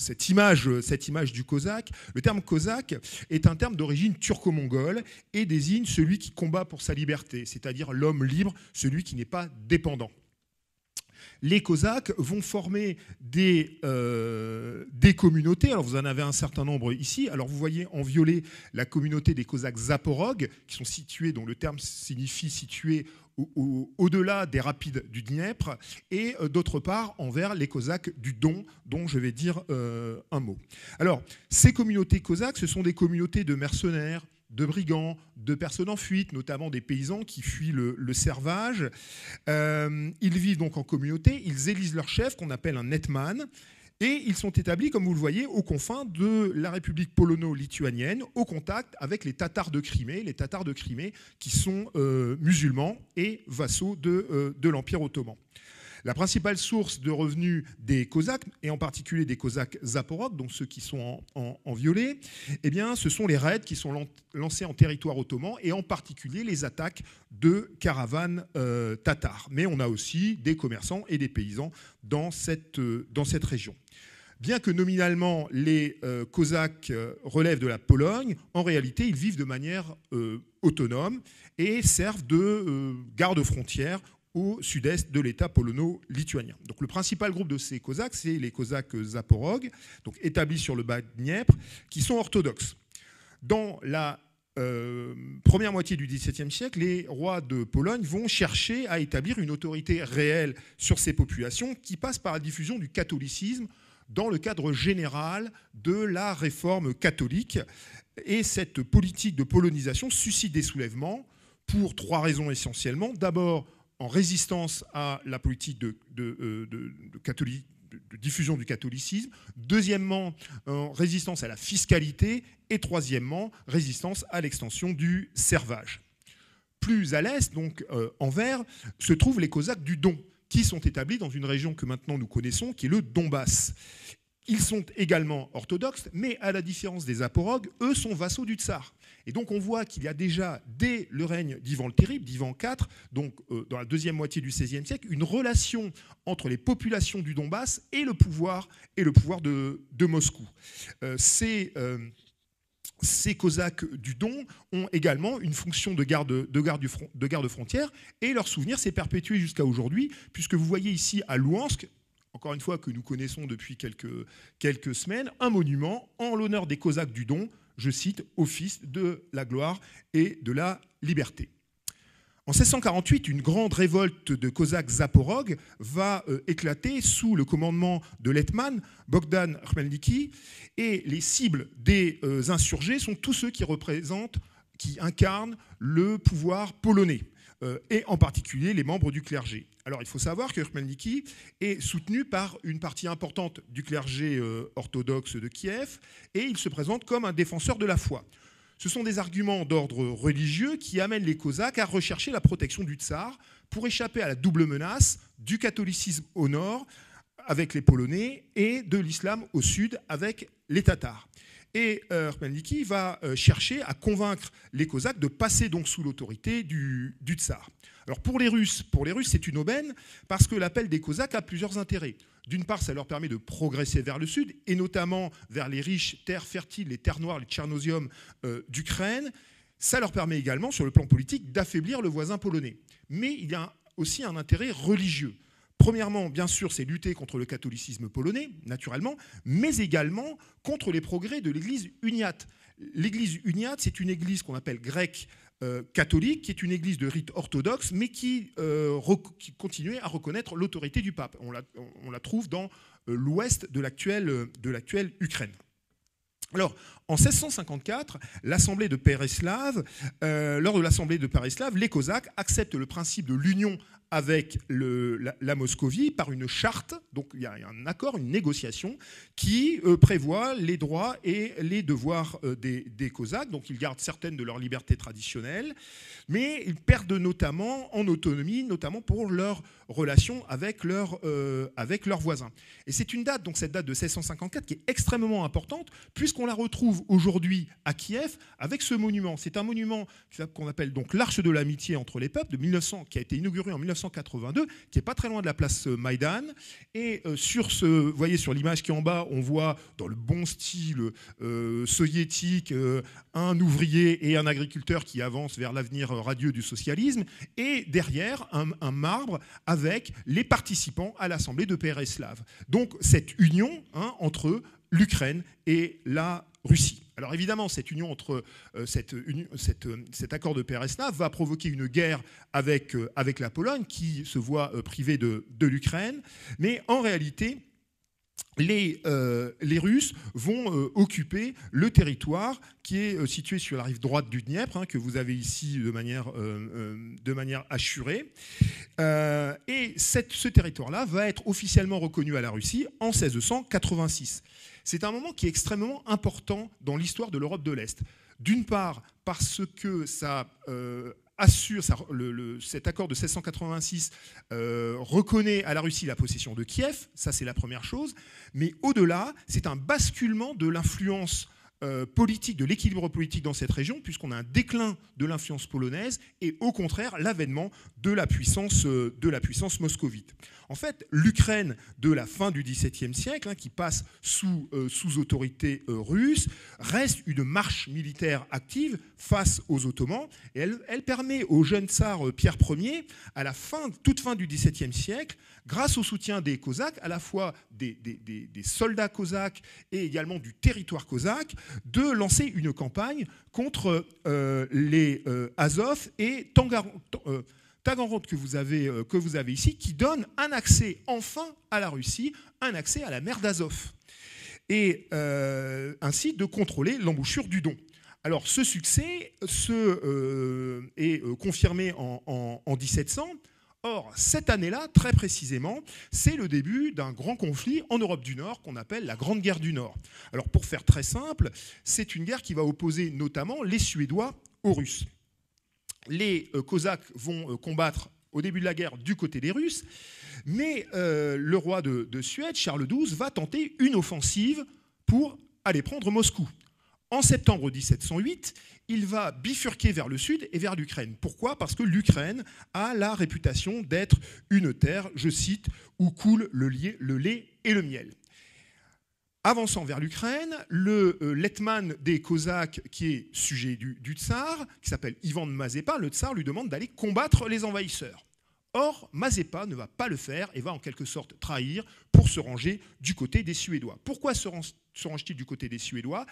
cette image du Cosaque. Le terme Cosaque est un terme d'origine turco-mongole et désigne celui qui combat pour sa liberté, c'est-à-dire l'homme libre, celui qui n'est pas dépendant. Les Cosaques vont former des communautés. Alors vous en avez un certain nombre ici. Alors vous voyez en violet la communauté des Cosaques Zaporog, qui sont situés, dont le terme signifie situés au-delà des rapides du Dniepr, et d'autre part en vert les Cosaques du Don, dont je vais dire un mot. Alors ces communautés Cosaques, ce sont des communautés de mercenaires, de brigands, de personnes en fuite, notamment des paysans qui fuient le servage. Ils vivent donc en communauté, ils élisent leur chef, qu'on appelle un hetman, Et ils sont établis, comme vous le voyez, aux confins de la République polono-lituanienne, au contact avec les Tatars de Crimée qui sont musulmans et vassaux de l'Empire ottoman. La principale source de revenus des Cosaques, et en particulier des Cosaques Zaporog, donc ceux qui sont en violet, eh bien, ce sont les raids qui sont lancés en territoire ottoman, et en particulier les attaques de caravanes tatars. Mais on a aussi des commerçants et des paysans dans cette région. Bien que nominalement les Cosaques relèvent de la Pologne, en réalité ils vivent de manière autonome et servent de garde-frontière au sud-est de l'État polono-lituanien. Donc le principal groupe de ces Cosaques, c'est les Cosaques Zaporog, donc établis sur le bas de Dniepr, qui sont orthodoxes. Dans la première moitié du XVIIe siècle, les rois de Pologne vont chercher à établir une autorité réelle sur ces populations qui passe par la diffusion du catholicisme dans le cadre général de la réforme catholique. Et cette politique de polonisation suscite des soulèvements pour 3 raisons essentiellement. D'abord, en résistance à la politique de diffusion du catholicisme. Deuxièmement, en résistance à la fiscalité. Et troisièmement, résistance à l'extension du servage. Plus à l'est, donc en vert, se trouvent les Cosaques du Don, qui sont établis dans une région que maintenant nous connaissons, qui est le Donbass. Ils sont également orthodoxes, mais à la différence des Zaporog, eux sont vassaux du tsar. Et donc on voit qu'il y a déjà, dès le règne d'Ivan le Terrible, d'Ivan IV, donc dans la deuxième moitié du XVIe siècle, une relation entre les populations du Donbass et le pouvoir de Moscou. Ces Cosaques du Don ont également une fonction de garde frontière, et leur souvenir s'est perpétué jusqu'à aujourd'hui, puisque vous voyez ici à Louhansk, encore une fois que nous connaissons depuis quelques semaines, un monument en l'honneur des Cosaques du Don, je cite, « au fils de la gloire et de la liberté ». En 1648, une grande révolte de Cosaques Zaporog va éclater sous le commandement de l'hetman Bogdan Khmelnytsky, et les cibles des insurgés sont tous ceux qui incarnent le pouvoir polonais, et en particulier les membres du clergé. Alors il faut savoir que Khmelnytsky est soutenu par une partie importante du clergé orthodoxe de Kiev, et il se présente comme un défenseur de la foi. Ce sont des arguments d'ordre religieux qui amènent les Cosaques à rechercher la protection du tsar pour échapper à la double menace du catholicisme au nord avec les Polonais et de l'islam au sud avec les Tatars. Et Khmelnytsky va chercher à convaincre les Cosaques de passer donc sous l'autorité du tsar. Alors pour les Russes, c'est une aubaine parce que l'appel des Cosaques a plusieurs intérêts. D'une part, ça leur permet de progresser vers le sud, et notamment vers les riches terres fertiles, les terres noires, les tchernosiums d'Ukraine. Ça leur permet également, sur le plan politique, d'affaiblir le voisin polonais. Mais il y a aussi un intérêt religieux. Premièrement, bien sûr, c'est lutter contre le catholicisme polonais, naturellement, mais également contre les progrès de l'Église uniate. L'Église uniate, c'est une église qu'on appelle grecque catholique, qui est une église de rite orthodoxe, mais qui continuait à reconnaître l'autorité du pape. On la trouve dans l'ouest de l'actuelle Ukraine. Alors, en 1654, l'Assemblée de Pereslav, lors de l'Assemblée de Pereslav, les Cosaques acceptent le principe de l'union avec la Moscovie par une charte. Donc il y a un accord, une négociation qui prévoit les droits et les devoirs des Cosaques. Donc ils gardent certaines de leurs libertés traditionnelles, mais ils perdent notamment en autonomie, notamment pour leurs relations avec leurs voisins. Et c'est une date, donc cette date de 1654, qui est extrêmement importante, puisqu'on la retrouve aujourd'hui à Kiev avec ce monument. C'est un monument qu'on appelle donc l'Arche de l'amitié entre les peuples, qui a été inauguré en 1982, qui n'est pas très loin de la place Maïdan. Et vous voyez sur l'image qui est en bas, on voit dans le bon style soviétique un ouvrier et un agriculteur qui avancent vers l'avenir radieux du socialisme, et derrière un marbre avec les participants à l'Assemblée de Pereslav. Donc cette union entre l'Ukraine et la Russie. Alors évidemment, cette union entre cet accord de Pereslav va provoquer une guerre avec la Pologne, qui se voit privée de l'Ukraine. Mais en réalité, les Russes vont occuper le territoire qui est situé sur la rive droite du Dniepr, que vous avez ici de manière assurée. Et ce territoire-là va être officiellement reconnu à la Russie en 1686. C'est un moment qui est extrêmement important dans l'histoire de l'Europe de l'Est. D'une part, parce que ça assure, cet accord de 1686 reconnaît à la Russie la possession de Kiev, ça c'est la première chose, mais au-delà, c'est un basculement de l'influence politique, de l'équilibre politique dans cette région, puisqu'on a un déclin de l'influence polonaise et au contraire l'avènement de la puissance moscovite. En fait, l'Ukraine de la fin du XVIIe siècle, qui passe sous autorité russe, reste une marche militaire active face aux Ottomans, et elle permet au jeune tsar Pierre Ier, à la toute fin du XVIIe siècle, grâce au soutien des Cosaques, à la fois des soldats cosaques et également du territoire cosaque, de lancer une campagne contre les Azov et Taganrog que vous avez ici, qui donne un accès enfin à la Russie, un accès à la mer d'Azov, et ainsi de contrôler l'embouchure du Don. Alors ce succès est confirmé en 1700. Or, cette année-là, très précisément, c'est le début d'un grand conflit en Europe du Nord qu'on appelle la Grande Guerre du Nord. Alors, pour faire très simple, c'est une guerre qui va opposer notamment les Suédois aux Russes. Les Cosaques vont combattre au début de la guerre du côté des Russes, mais le roi de Suède, Charles XII, va tenter une offensive pour aller prendre Moscou. En septembre 1708, il va bifurquer vers le sud et vers l'Ukraine. Pourquoi ? Parce que l'Ukraine a la réputation d'être une terre, je cite, où coule le lait et le miel. Avançant vers l'Ukraine, le Letman des Cosaques, qui est sujet du tsar, qui s'appelle Ivan de Mazepa, le tsar lui demande d'aller combattre les envahisseurs. Or, Mazepa ne va pas le faire et va en quelque sorte trahir pour se ranger du côté des Suédois. Pourquoi se range-t-il du côté des Suédois ?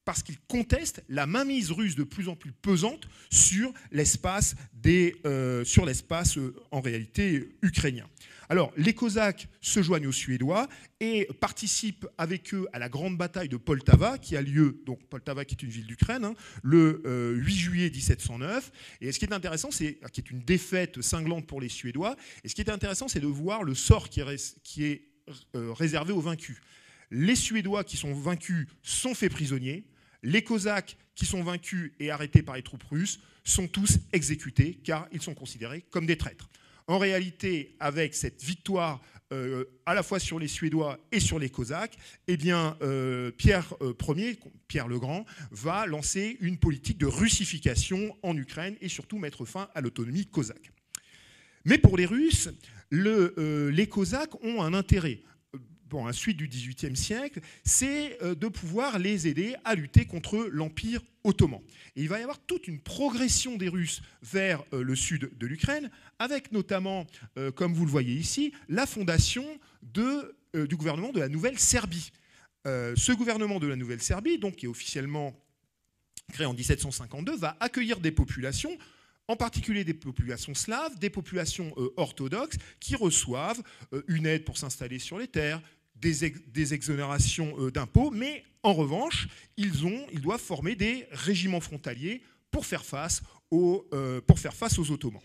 Parce qu'il conteste la mainmise russe de plus en plus pesante sur l'espace en réalité ukrainien. Alors, les Cosaques se joignent aux Suédois et participent avec eux à la grande bataille de Poltava, qui a lieu, donc Poltava qui est une ville d'Ukraine, le 8 juillet 1709. Et ce qui est intéressant, qui est une défaite cinglante pour les Suédois, et ce qui est intéressant, c'est de voir le sort qui est réservé aux vaincus. Les Suédois qui sont vaincus sont faits prisonniers. Les Cosaques qui sont vaincus et arrêtés par les troupes russes sont tous exécutés car ils sont considérés comme des traîtres. En réalité, avec cette victoire à la fois sur les Suédois et sur les Cosaques, eh bien, Pierre Ier, Pierre le Grand, va lancer une politique de russification en Ukraine et surtout mettre fin à l'autonomie cosaque. Mais pour les Russes, les Cosaques ont un intérêt. Bon, la suite du XVIIIe siècle, c'est de pouvoir les aider à lutter contre l'Empire ottoman. Et il va y avoir toute une progression des Russes vers le sud de l'Ukraine, avec notamment, comme vous le voyez ici, la fondation du gouvernement de la Nouvelle Serbie. Ce gouvernement de la Nouvelle Serbie, donc, qui est officiellement créé en 1752, va accueillir des populations, en particulier des populations slaves, des populations orthodoxes, qui reçoivent une aide pour s'installer sur les terres, des exonérations d'impôts, mais en revanche, ils doivent former des régiments frontaliers pour faire face aux Ottomans.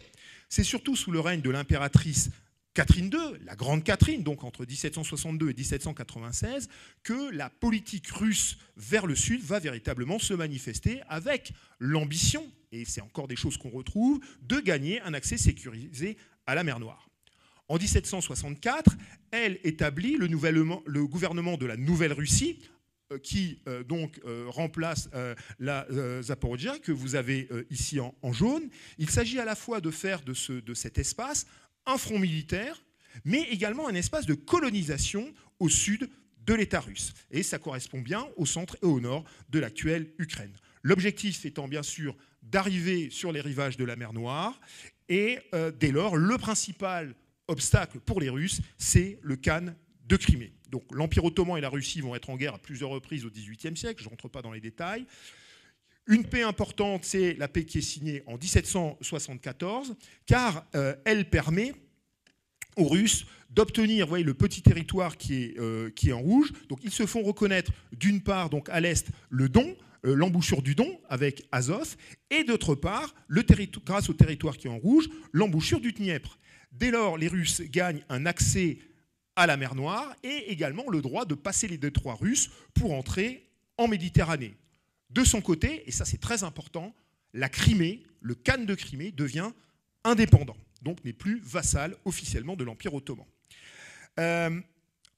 C'est surtout sous le règne de l'impératrice Catherine II, la grande Catherine, donc entre 1762 et 1796, que la politique russe vers le sud va véritablement se manifester avec l'ambition, et c'est encore des choses qu'on retrouve, de gagner un accès sécurisé à la mer Noire. En 1764, elle établit le gouvernement de la Nouvelle-Russie, qui remplace la Zaporijia, que vous avez ici en jaune. Il s'agit à la fois de faire de cet espace un front militaire, mais également un espace de colonisation au sud de l'État russe. Et ça correspond bien au centre et au nord de l'actuelle Ukraine. L'objectif étant bien sûr d'arriver sur les rivages de la mer Noire, et dès lors, le principal obstacle pour les Russes, c'est le Khan de Crimée. Donc l'Empire ottoman et la Russie vont être en guerre à plusieurs reprises au XVIIIe siècle, je ne rentre pas dans les détails. Une paix importante, c'est la paix qui est signée en 1774, car elle permet aux Russes d'obtenir, vous voyez, le petit territoire qui est en rouge. Donc ils se font reconnaître d'une part, donc à l'est, le Don, l'embouchure du Don avec Azov, et d'autre part, grâce au territoire qui est en rouge, l'embouchure du Dniepr. Dès lors, les Russes gagnent un accès à la mer Noire et également le droit de passer les détroits russes pour entrer en Méditerranée. De son côté, et ça c'est très important, la Crimée, le Khan de Crimée, devient indépendant, donc n'est plus vassal officiellement de l'Empire ottoman.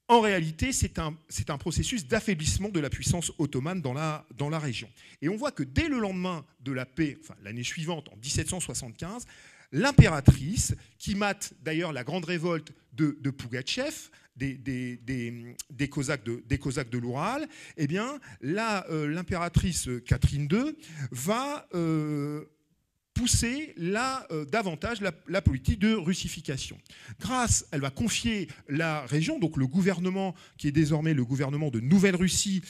En réalité, c'est un processus d'affaiblissement de la puissance ottomane dans la région. Et on voit que dès le lendemain de la paix, enfin l'année suivante, en 1775, l'impératrice, qui mate d'ailleurs la grande révolte de Pougatchev, des Cosaques de l'Oural, eh bien, l'impératrice Catherine II va pousser davantage la politique de russification. Elle va confier la région, donc le gouvernement, qui est désormais le gouvernement de Nouvelle-Russie,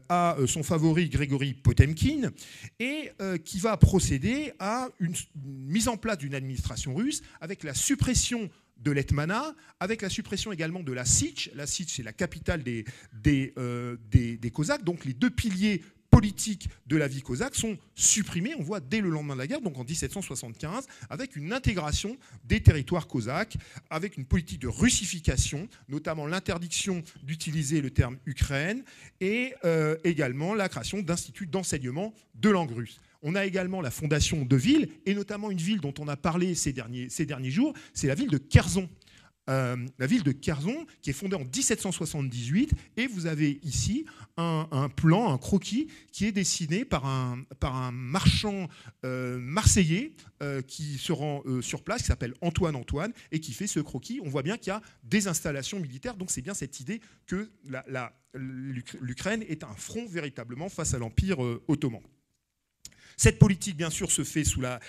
à son favori Grigori Potemkin, et qui va procéder à une mise en place d'une administration russe avec la suppression de l'Hetmanat, avec la suppression également de la Sich. La Sich, c'est la capitale des Cosaques, donc les deux piliers politiques de la vie cosaque sont supprimés, on voit dès le lendemain de la guerre, donc en 1775, avec une intégration des territoires cosaques, avec une politique de russification, notamment l'interdiction d'utiliser le terme Ukraine, et également la création d'instituts d'enseignement de langue russe. On a également la fondation de villes, et notamment une ville dont on a parlé ces derniers jours, c'est la ville de Kherson. La ville de Kherson, qui est fondée en 1778, et vous avez ici un plan, un croquis, qui est dessiné par un marchand marseillais qui se rend sur place, qui s'appelle Antoine, et qui fait ce croquis. On voit bien qu'il y a des installations militaires, donc c'est bien cette idée que l'Ukraine est un front véritablement face à l'Empire ottoman. Cette politique, bien sûr, se fait sous la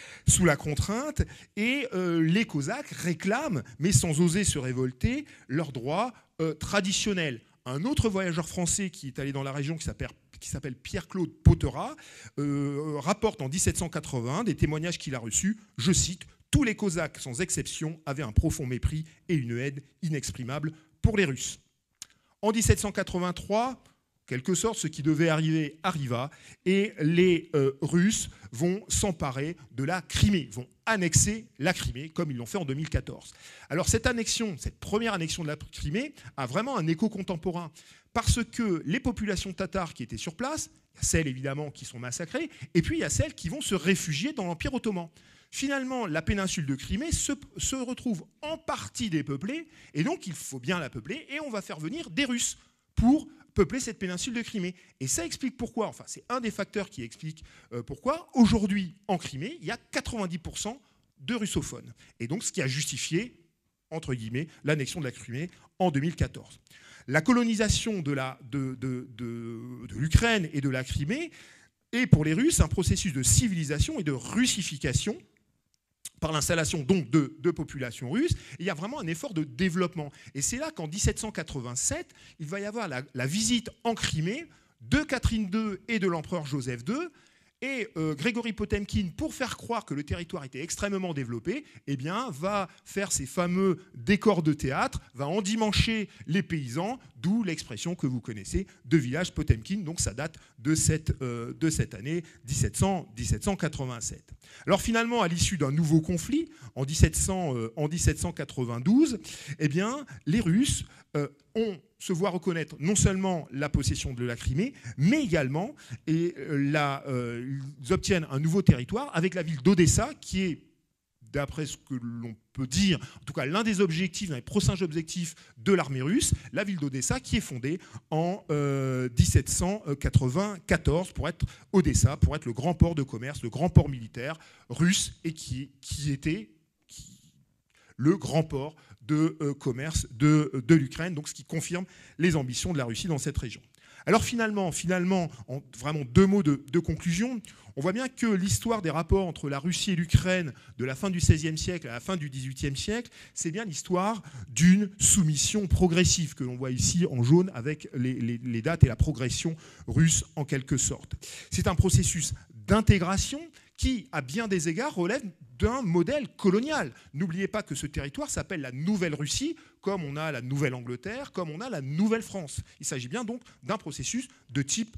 contrainte, et les Cosaques réclament, mais sans oser se révolter, leurs droits traditionnels. Un autre voyageur français qui est allé dans la région, qui s'appelle Pierre-Claude Pottera, rapporte en 1780 des témoignages qu'il a reçus, je cite, « Tous les Cosaques, sans exception, avaient un profond mépris et une haine inexprimable pour les Russes ». En 1783, quelque sorte, ce qui devait arriver arriva, et les Russes vont s'emparer de la Crimée, vont annexer la Crimée, comme ils l'ont fait en 2014. Alors cette première annexion de la Crimée a vraiment un écho contemporain, parce que les populations tatars qui étaient sur place, il y a celles évidemment qui sont massacrées, et puis il y a celles qui vont se réfugier dans l'Empire ottoman. Finalement, la péninsule de Crimée se retrouve en partie dépeuplée, et donc il faut bien la peupler, et on va faire venir des Russes pour peupler cette péninsule de Crimée. Et ça explique pourquoi, enfin c'est un des facteurs qui explique pourquoi, aujourd'hui en Crimée, il y a 90% de russophones. Et donc ce qui a justifié, entre guillemets, l'annexion de la Crimée en 2014. La colonisation de l'Ukraine et de la Crimée est pour les Russes un processus de civilisation et de russification, par l'installation donc de populations russes, et il y a vraiment un effort de développement. Et c'est là qu'en 1787, il va y avoir la visite en Crimée de Catherine II et de l'empereur Joseph II, et Grigori Potemkin, pour faire croire que le territoire était extrêmement développé, eh bien, va faire ces fameux décors de théâtre, va endimancher les paysans, d'où l'expression que vous connaissez de village Potemkin. Donc ça date de cette année 1787. Alors finalement, à l'issue d'un nouveau conflit, en 1792, eh bien, les Russes se voient reconnaître non seulement la possession de la Crimée, mais également ils obtiennent un nouveau territoire avec la ville d'Odessa, qui est, d'après ce que l'on peut dire, en tout cas l'un des objectifs, l'un des prochains objectifs de l'armée russe, la ville d'Odessa qui est fondée en 1794 pour être Odessa, pour être le grand port de commerce, le grand port militaire russe, et qui était le grand port de commerce de l'Ukraine, donc ce qui confirme les ambitions de la Russie dans cette région. Alors finalement, en vraiment deux mots de conclusion, on voit bien que l'histoire des rapports entre la Russie et l'Ukraine de la fin du XVIe siècle à la fin du XVIIIe siècle, c'est bien l'histoire d'une soumission progressive que l'on voit ici en jaune avec les dates et la progression russe en quelque sorte. C'est un processus d'intégration qui, à bien des égards, relève d'un modèle colonial. N'oubliez pas que ce territoire s'appelle la Nouvelle-Russie, comme on a la Nouvelle-Angleterre, comme on a la Nouvelle-France. Il s'agit bien donc d'un processus de type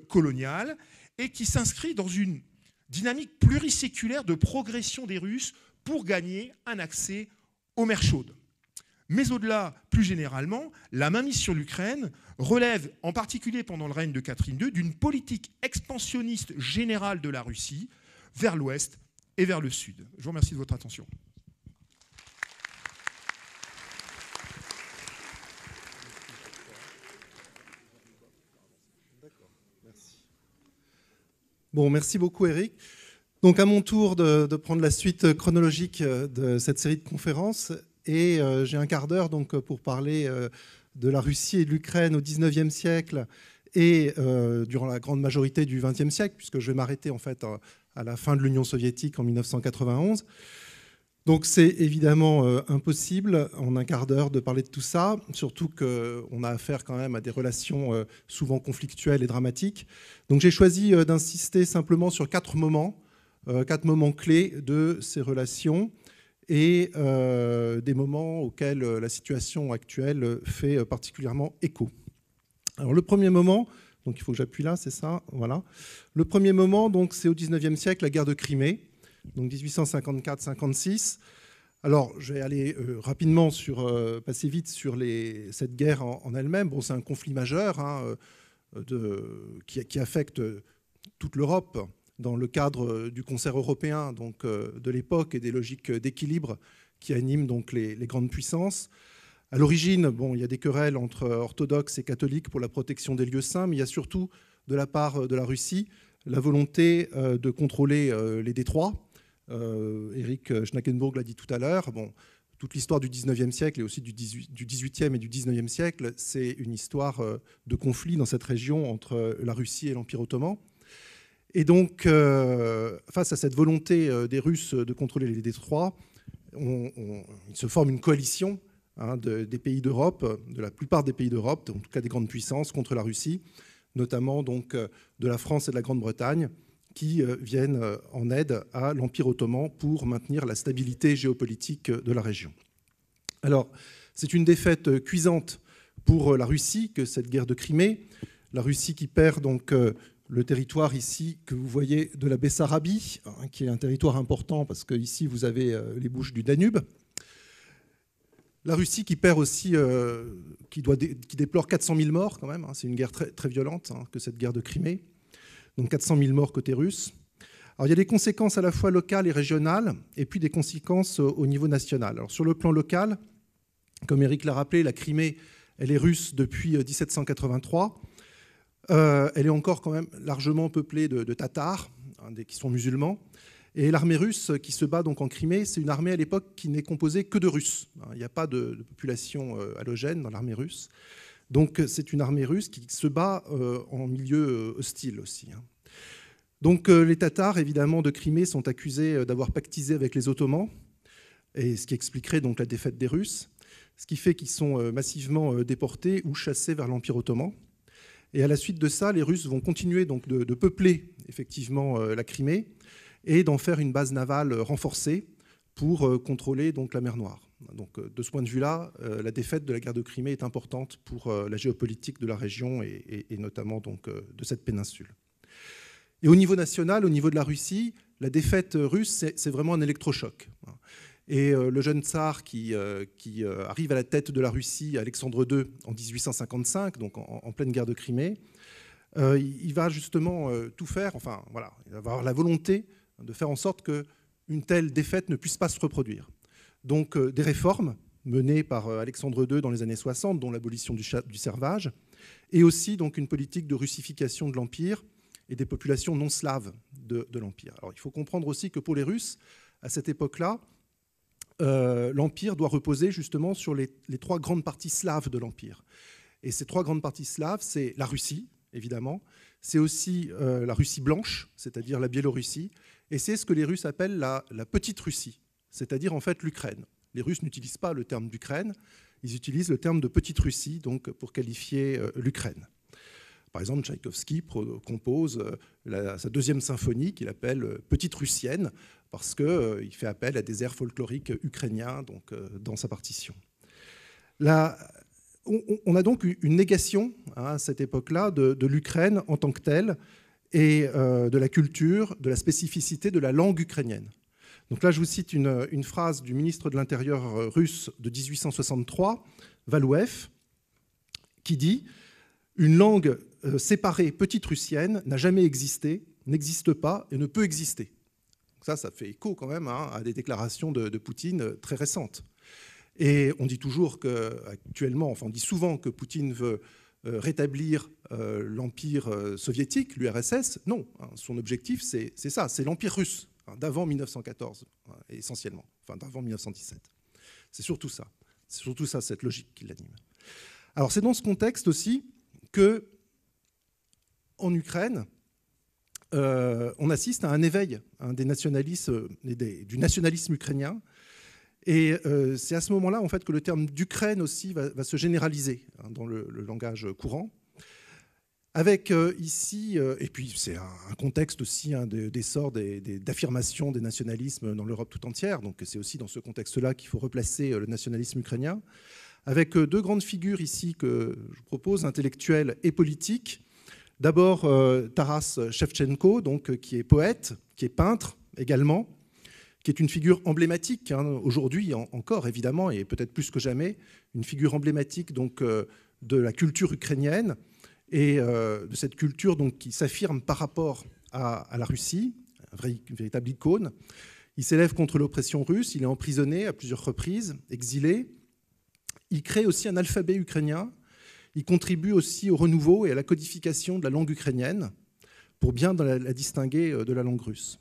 colonial et qui s'inscrit dans une dynamique pluriséculaire de progression des Russes pour gagner un accès aux mers chaudes. Mais au-delà, plus généralement, la mainmise sur l'Ukraine relève, en particulier pendant le règne de Catherine II, d'une politique expansionniste générale de la Russie vers l'ouest et vers le sud. Je vous remercie de votre attention. Bon, merci beaucoup, Eric. Donc, à mon tour de prendre la suite chronologique de cette série de conférences. Et j'ai un quart d'heure donc, pour parler de la Russie et de l'Ukraine au XIXe siècle et durant la grande majorité du XXe siècle, puisque je vais m'arrêter en fait à la fin de l'Union soviétique en 1991. Donc c'est évidemment impossible en un quart d'heure de parler de tout ça, surtout qu'on a affaire quand même à des relations souvent conflictuelles et dramatiques. Donc j'ai choisi d'insister simplement sur quatre moments clés de ces relations et des moments auxquels la situation actuelle fait particulièrement écho. Alors le premier moment, donc il faut que j'appuie là, c'est ça, voilà. Le premier moment, donc c'est au XIXe siècle, la guerre de Crimée, donc 1854-56. Alors je vais aller rapidement passer vite sur cette guerre en elle-même. Bon, c'est un conflit majeur qui affecte toute l'Europe, dans le cadre du concert européen donc, de l'époque et des logiques d'équilibre qui animent donc, les grandes puissances. À l'origine, bon, il y a des querelles entre orthodoxes et catholiques pour la protection des lieux saints, mais il y a surtout, de la part de la Russie, la volonté de contrôler les détroits. Eric Schnackenburg l'a dit tout à l'heure. Bon, toute l'histoire du XIXe siècle et aussi du XVIIIe et du XIXe siècle, c'est une histoire de conflit dans cette région entre la Russie et l'Empire ottoman. Et donc, face à cette volonté des Russes de contrôler les détroits, il se forme une coalition des pays d'Europe, de la plupart des pays d'Europe, en tout cas des grandes puissances, contre la Russie, notamment donc, de la France et de la Grande-Bretagne, qui viennent en aide à l'Empire ottoman pour maintenir la stabilité géopolitique de la région. Alors, c'est une défaite cuisante pour la Russie que cette guerre de Crimée. La Russie qui perd donc le territoire ici que vous voyez de la Bessarabie, qui est un territoire important parce que ici vous avez les bouches du Danube. La Russie qui perd aussi, qui déplore 400 000 morts quand même. C'est une guerre très, très violente que cette guerre de Crimée. Donc 400 000 morts côté russe. Alors il y a des conséquences à la fois locales et régionales, et puis des conséquences au niveau national. Alors sur le plan local, comme Eric l'a rappelé, la Crimée, elle est russe depuis 1783. Elle est encore quand même largement peuplée de Tatars, qui sont musulmans. Et l'armée russe qui se bat donc en Crimée, c'est une armée à l'époque qui n'est composée que de Russes. Il n'y a pas de population allogène dans l'armée russe. Donc c'est une armée russe qui se bat en milieu hostile aussi. Donc les Tatars, évidemment, de Crimée sont accusés d'avoir pactisé avec les Ottomans, et ce qui expliquerait donc la défaite des Russes, ce qui fait qu'ils sont massivement déportés ou chassés vers l'Empire ottoman. Et à la suite de ça, les Russes vont continuer donc de peupler effectivement la Crimée et d'en faire une base navale renforcée pour contrôler donc la mer Noire. Donc de ce point de vue-là, la défaite de la guerre de Crimée est importante pour la géopolitique de la région et notamment donc de cette péninsule. Et au niveau national, au niveau de la Russie, la défaite russe, c'est vraiment un électrochoc. Et le jeune tsar qui arrive à la tête de la Russie, Alexandre II, en 1855, donc en pleine guerre de Crimée, il va justement tout faire, enfin voilà, il va avoir la volonté de faire en sorte qu'une telle défaite ne puisse pas se reproduire. Donc des réformes menées par Alexandre II dans les années 60, dont l'abolition du servage, et aussi donc une politique de russification de l'Empire et des populations non slaves de l'Empire. Alors il faut comprendre aussi que pour les Russes, à cette époque-là, l'Empire doit reposer justement sur les trois grandes parties slaves de l'Empire. Et ces trois grandes parties slaves, c'est la Russie, évidemment, c'est aussi la Russie blanche, c'est-à-dire la Biélorussie, et c'est ce que les Russes appellent la petite Russie, c'est-à-dire en fait l'Ukraine. Les Russes n'utilisent pas le terme d'Ukraine, ils utilisent le terme de petite Russie donc, pour qualifier l'Ukraine. Par exemple, Tchaïkovski compose sa deuxième symphonie qu'il appelle Petite Russienne, parce qu'il fait appel à des airs folkloriques ukrainiens donc, dans sa partition. On a donc une négation à cette époque-là de l'Ukraine en tant que telle et de la culture, de la spécificité de la langue ukrainienne. Donc là, je vous cite une phrase du ministre de l'Intérieur russe de 1863, Valouev, qui dit « Une langue séparée petite russienne n'a jamais existé, n'existe pas et ne peut exister ». Ça fait écho quand même à des déclarations de Poutine très récentes. Et on dit toujours qu'actuellement, enfin on dit souvent que Poutine veut rétablir l'empire soviétique, l'URSS. Non, son objectif c'est ça, c'est l'empire russe d'avant 1914 essentiellement, enfin d'avant 1917. C'est surtout ça, cette logique qui l'anime. Alors c'est dans ce contexte aussi que en Ukraine, on assiste à un éveil des nationalismes, du nationalisme ukrainien. Et c'est à ce moment-là en fait, que le terme d'Ukraine aussi va se généraliser dans le langage courant. Avec ici, et puis c'est un contexte aussi d'essor d'affirmation des nationalismes dans l'Europe tout entière. Donc c'est aussi dans ce contexte-là qu'il faut replacer le nationalisme ukrainien. Avec deux grandes figures ici que je vous propose, intellectuelles et politiques. D'abord Taras Shevchenko, donc, qui est poète, qui est peintre également, qui est une figure emblématique, aujourd'hui encore évidemment, et peut-être plus que jamais, une figure emblématique donc, de la culture ukrainienne et de cette culture donc, qui s'affirme par rapport à la Russie, une véritable icône. Il s'élève contre l'oppression russe, il est emprisonné à plusieurs reprises, exilé. Il crée aussi un alphabet ukrainien. Il contribue aussi au renouveau et à la codification de la langue ukrainienne pour bien la distinguer de la langue russe.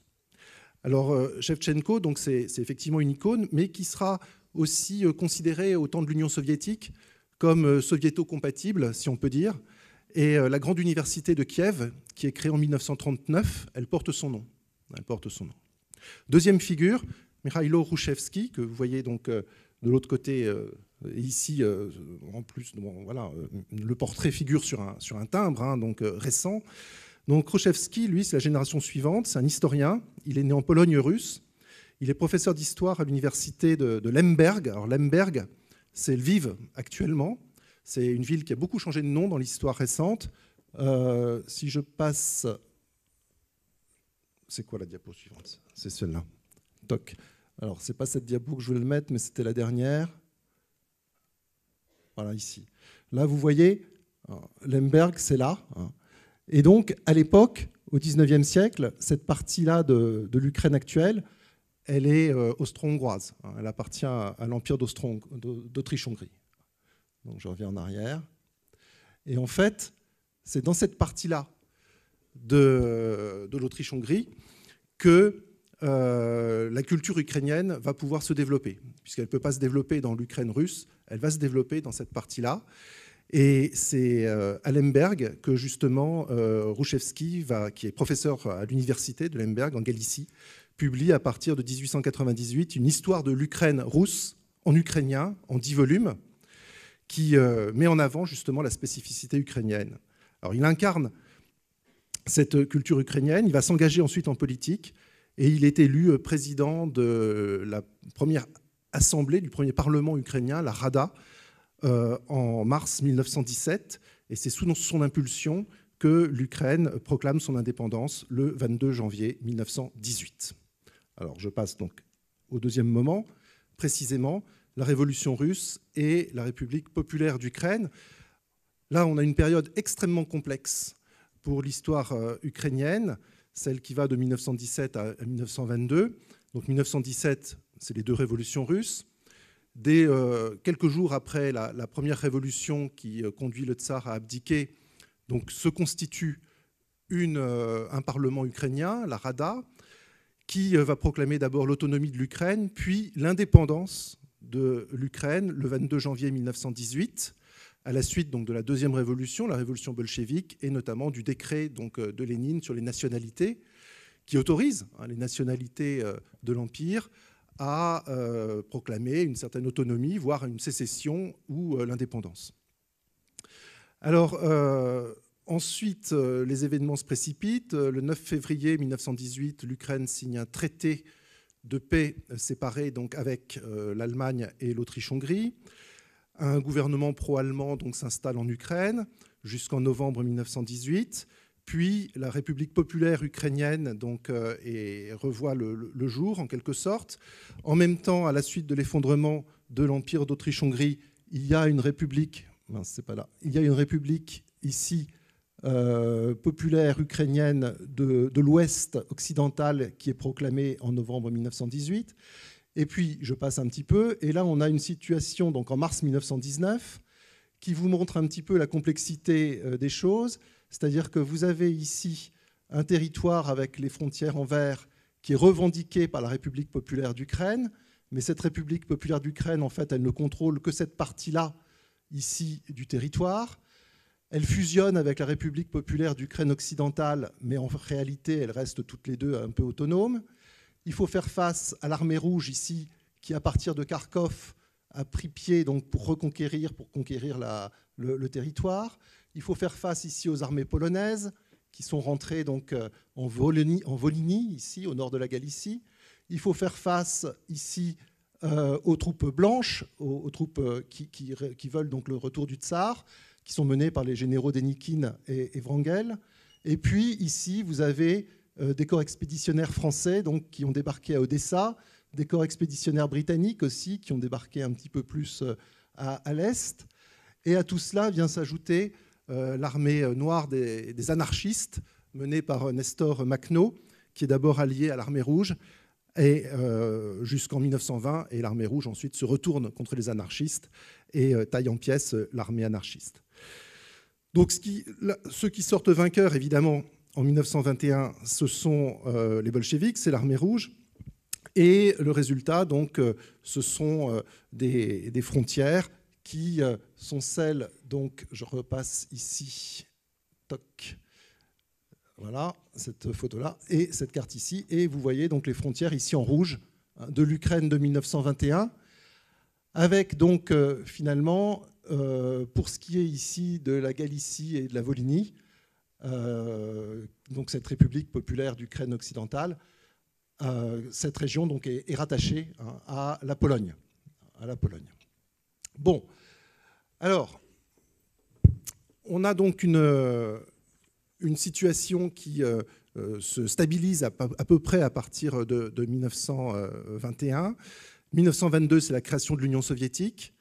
Alors, Shevchenko, donc c'est effectivement une icône, mais qui sera aussi considéré au temps de l'Union soviétique comme soviéto-compatible, si on peut dire. Et la grande université de Kiev, qui est créée en 1939, elle porte son nom. Deuxième figure, Mikhailo Hrushevsky, que vous voyez donc de l'autre côté. Ici, en plus, bon, voilà, le portrait figure sur un timbre donc, récent. Donc Hrushevsky, lui, c'est la génération suivante, c'est un historien. Il est né en Pologne russe. Il est professeur d'histoire à l'université de Lemberg. Alors Lemberg, c'est Lviv actuellement. C'est une ville qui a beaucoup changé de nom dans l'histoire récente. Si je passe... C'est quoi la diapo suivante? C'est celle-là. Toc. Alors, c'est pas cette diapo que je voulais le mettre, mais c'était la dernière. Voilà, ici. Là, vous voyez, Lemberg, c'est là. Et donc, à l'époque, au XIXe siècle, cette partie-là de l'Ukraine actuelle, elle est austro-hongroise. Elle appartient à l'Empire d'Autriche-Hongrie. Donc, je reviens en arrière. Et en fait, c'est dans cette partie-là de l'Autriche-Hongrie que la culture ukrainienne va pouvoir se développer, puisqu'elle ne peut pas se développer dans l'Ukraine russe, elle va se développer dans cette partie-là. Et c'est à Lemberg que justement Hrushevsky, qui est professeur à l'université de Lemberg en Galicie, publie à partir de 1898 une histoire de l'Ukraine russe en ukrainien, en 10 volumes, qui met en avant justement la spécificité ukrainienne. Alors il incarne cette culture ukrainienne, il va s'engager ensuite en politique, et il est élu président de la première assemblée, du premier parlement ukrainien, la Rada, en mars 1917. Et c'est sous son impulsion que l'Ukraine proclame son indépendance le 22 janvier 1918. Alors je passe donc au deuxième moment, précisément la Révolution russe et la République populaire d'Ukraine. Là, on a une période extrêmement complexe pour l'histoire ukrainienne, celle qui va de 1917 à 1922. Donc 1917, c'est les deux révolutions russes. Dès quelques jours après la première révolution qui conduit le tsar à abdiquer, donc se constitue un parlement ukrainien, la Rada, qui va proclamer d'abord l'autonomie de l'Ukraine, puis l'indépendance de l'Ukraine le 22 janvier 1918, à la suite donc, de la deuxième révolution, la révolution bolchevique, et notamment du décret donc, de Lénine sur les nationalités, qui autorise les nationalités de l'Empire à proclamer une certaine autonomie, voire une sécession ou l'indépendance. Alors, Ensuite, les événements se précipitent. Le 9 février 1918, l'Ukraine signe un traité de paix séparé donc, avec l'Allemagne et l'Autriche-Hongrie. Un gouvernement pro-allemand donc, s'installe en Ukraine jusqu'en novembre 1918. Puis la République populaire ukrainienne donc, revoit le jour, en quelque sorte. En même temps, à la suite de l'effondrement de l'Empire d'Autriche-Hongrie, il y a une république, ici, populaire ukrainienne de l'Ouest occidental qui est proclamée en novembre 1918. Et puis, je passe un petit peu, et là, on a une situation donc, en mars 1919 qui vous montre un petit peu la complexité des choses. C'est-à-dire que vous avez ici un territoire avec les frontières en vert qui est revendiqué par la République populaire d'Ukraine, mais cette République populaire d'Ukraine, en fait, elle ne contrôle que cette partie-là, ici, du territoire. Elle fusionne avec la République populaire d'Ukraine occidentale, mais en réalité, elles restent toutes les deux un peu autonomes. Il faut faire face à l'armée rouge, ici, qui, à partir de Kharkov, a pris pied donc, pour conquérir le territoire. Il faut faire face ici aux armées polonaises qui sont rentrées donc, en Volhynie, ici, au nord de la Galicie. Il faut faire face ici aux troupes blanches, aux troupes qui veulent donc, le retour du tsar, qui sont menées par les généraux Dénikine et Wrangel. Et puis ici, vous avez des corps expéditionnaires français donc, qui ont débarqué à Odessa, des corps expéditionnaires britanniques aussi qui ont débarqué un petit peu plus à l'est. Et à tout cela vient s'ajouter l'armée noire des anarchistes menée par Nestor Makhno, qui est d'abord allié à l'armée rouge et jusqu'en 1920. Et l'armée rouge ensuite se retourne contre les anarchistes et taille en pièces l'armée anarchiste. Donc ceux qui sortent vainqueurs, évidemment, en 1921, ce sont les bolcheviks, c'est l'armée rouge. Et le résultat, donc, ce sont des frontières qui sont celles, donc, je repasse ici, toc, voilà, cette photo-là, et cette carte ici. Et vous voyez donc les frontières ici en rouge de l'Ukraine de 1921, avec donc finalement, pour ce qui est ici de la Galicie et de la Volhynie, donc cette République populaire d'Ukraine occidentale, cette région donc est rattachée à la Pologne. Bon, alors, on a donc une situation qui se stabilise à peu près à partir de 1921. 1922, c'est la création de l'Union soviétique,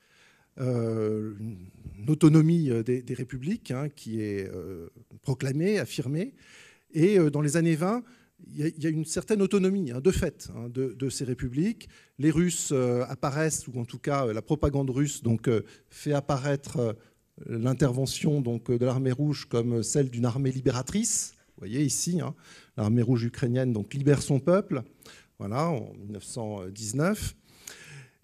une autonomie des républiques qui est proclamée, affirmée. Et dans les années 20, il y a une certaine autonomie, de fait, de ces républiques. Les Russes apparaissent, ou en tout cas la propagande russe donc, fait apparaître l'intervention donc, de l'armée rouge comme celle d'une armée libératrice. Vous voyez ici, l'armée rouge ukrainienne donc, libère son peuple, voilà, en 1919.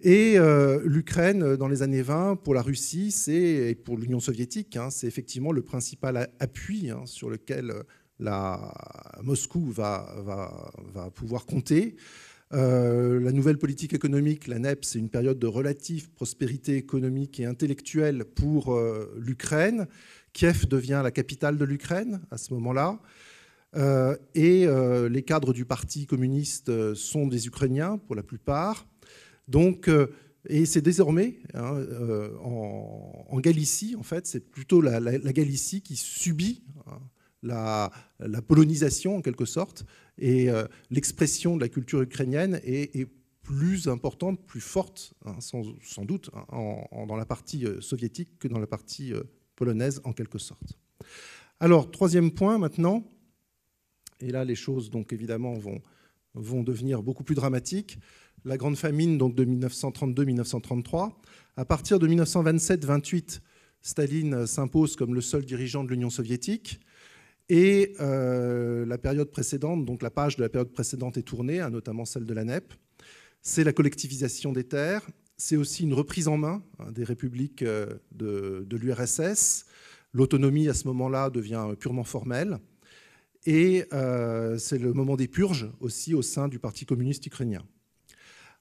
Et l'Ukraine, dans les années 20, pour la Russie et pour l'Union soviétique, c'est effectivement le principal appui sur lequel Moscou va pouvoir compter. La nouvelle politique économique, la NEP, c'est une période de relative prospérité économique et intellectuelle pour l'Ukraine. Kiev devient la capitale de l'Ukraine à ce moment-là. Et les cadres du Parti communiste sont des Ukrainiens pour la plupart. Donc, et c'est désormais en Galicie, en fait, c'est plutôt la Galicie qui subit la polonisation en quelque sorte, et l'expression de la culture ukrainienne est plus importante, plus forte, sans doute, dans la partie soviétique que dans la partie polonaise en quelque sorte. Alors, troisième point maintenant, et là les choses donc évidemment vont devenir beaucoup plus dramatiques, la grande famine donc, de 1932-1933. À partir de 1927-28, Staline s'impose comme le seul dirigeant de l'Union soviétique. Et la période précédente, donc la page de la période précédente est tournée, notamment celle de la NEP. C'est la collectivisation des terres. C'est aussi une reprise en main des républiques de l'URSS. L'autonomie, à ce moment-là, devient purement formelle. Et c'est le moment des purges aussi au sein du Parti communiste ukrainien.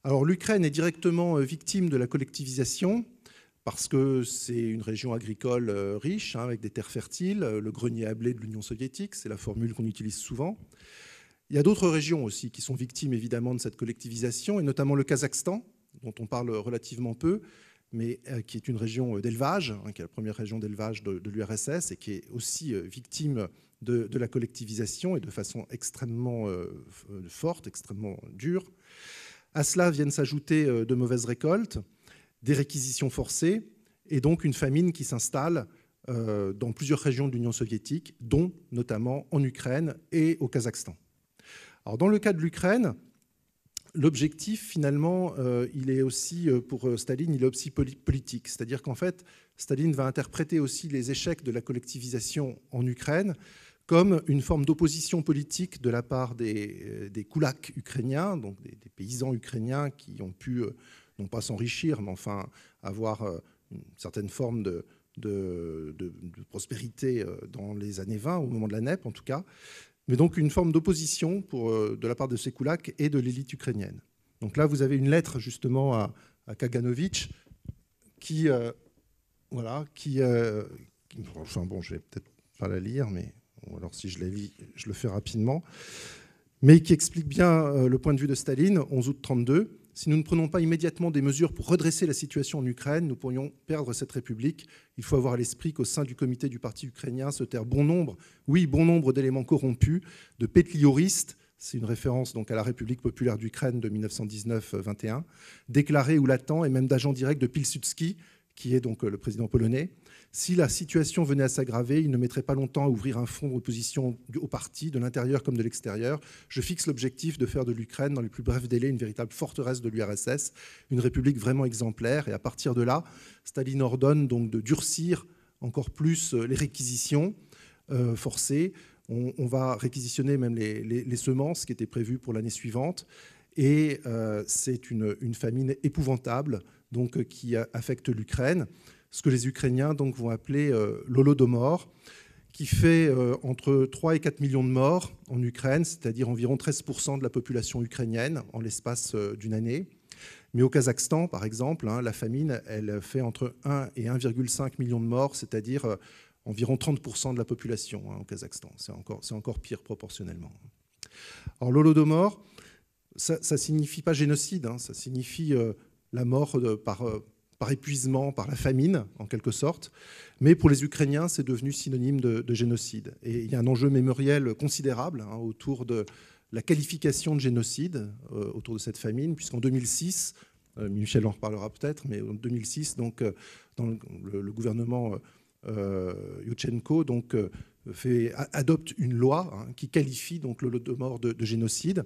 Alors l'Ukraine est directement victime de la collectivisation parce que c'est une région agricole riche, avec des terres fertiles, le grenier à blé de l'Union soviétique, c'est la formule qu'on utilise souvent. Il y a d'autres régions aussi qui sont victimes évidemment de cette collectivisation, et notamment le Kazakhstan, dont on parle relativement peu, mais qui est une région d'élevage, qui est la première région d'élevage de l'URSS, et qui est aussi victime de la collectivisation, et de façon extrêmement forte, extrêmement dure. À cela viennent s'ajouter de mauvaises récoltes, des réquisitions forcées, et donc une famine qui s'installe dans plusieurs régions de l'Union soviétique, dont notamment en Ukraine et au Kazakhstan. Alors, dans le cas de l'Ukraine, l'objectif, finalement, il est aussi, pour Staline, il est aussi politique. C'est-à-dire qu'en fait, Staline va interpréter aussi les échecs de la collectivisation en Ukraine comme une forme d'opposition politique de la part des koulaks ukrainiens, donc des paysans ukrainiens qui ont pu, non pas s'enrichir, mais enfin avoir une certaine forme de prospérité dans les années 20, au moment de la NEP en tout cas, mais donc une forme d'opposition de la part de ces koulaks et de l'élite ukrainienne. Donc là, vous avez une lettre justement à Kaganovitch qui enfin bon, je vais peut-être pas la lire, mais ou alors si je la lis, je le fais rapidement, mais qui explique bien le point de vue de Staline, 11 août 1932. Si nous ne prenons pas immédiatement des mesures pour redresser la situation en Ukraine, nous pourrions perdre cette république. Il faut avoir à l'esprit qu'au sein du comité du parti ukrainien se terrent bon nombre d'éléments corrompus, de pétlioristes, c'est une référence donc à la République populaire d'Ukraine de 1919-21, déclarés ou latents, et même d'agents directs de Pilsudski, qui est donc le président polonais. Si la situation venait à s'aggraver, il ne mettrait pas longtemps à ouvrir un front d'opposition au parti, de l'intérieur comme de l'extérieur. Je fixe l'objectif de faire de l'Ukraine, dans les plus brefs délais, une véritable forteresse de l'URSS, une république vraiment exemplaire. Et à partir de là, Staline ordonne donc de durcir encore plus les réquisitions forcées. On va réquisitionner même les semences qui étaient prévues pour l'année suivante. Et c'est une famine épouvantable donc, qui affecte l'Ukraine, ce que les Ukrainiens donc, vont appeler l'Holodomor, qui fait entre 3 et 4 millions de morts en Ukraine, c'est-à-dire environ 13% de la population ukrainienne en l'espace d'une année. Mais au Kazakhstan, par exemple, la famine, elle fait entre 1 et 1,5 million de morts, c'est-à-dire environ 30% de la population au Kazakhstan. C'est encore pire proportionnellement. Alors l'Holodomor, ça ne signifie pas génocide, ça signifie la mort par épuisement, par la famine, en quelque sorte. Mais pour les Ukrainiens, c'est devenu synonyme de génocide. Et il y a un enjeu mémoriel considérable autour de la qualification de génocide, autour de cette famine, puisqu'en 2006, Michel en reparlera peut-être, mais en 2006, donc, dans le gouvernement Yushchenko donc, adopte une loi qui qualifie donc, l'Holodomor de génocide.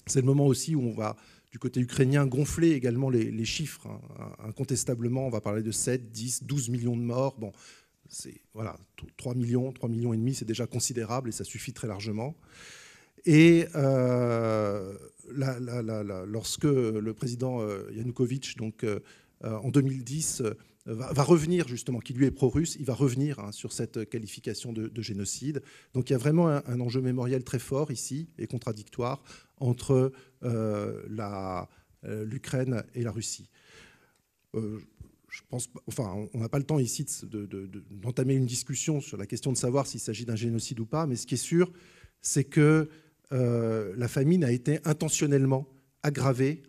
C'est le moment aussi où on va, du côté ukrainien, gonfler également les chiffres. Incontestablement, on va parler de 7, 10, 12 millions de morts. Bon, voilà, 3 millions et demi, c'est déjà considérable et ça suffit très largement. Et lorsque le président Yanukovych, donc, en 2010, va revenir justement, qui lui est pro-russe, il va revenir sur cette qualification de génocide. Donc il y a vraiment un enjeu mémoriel très fort ici et contradictoire entre l'Ukraine et la Russie. Je pense, enfin, on n'a pas le temps ici d'entamer une discussion sur la question de savoir s'il s'agit d'un génocide ou pas, mais ce qui est sûr, c'est que la famine a été intentionnellement aggravée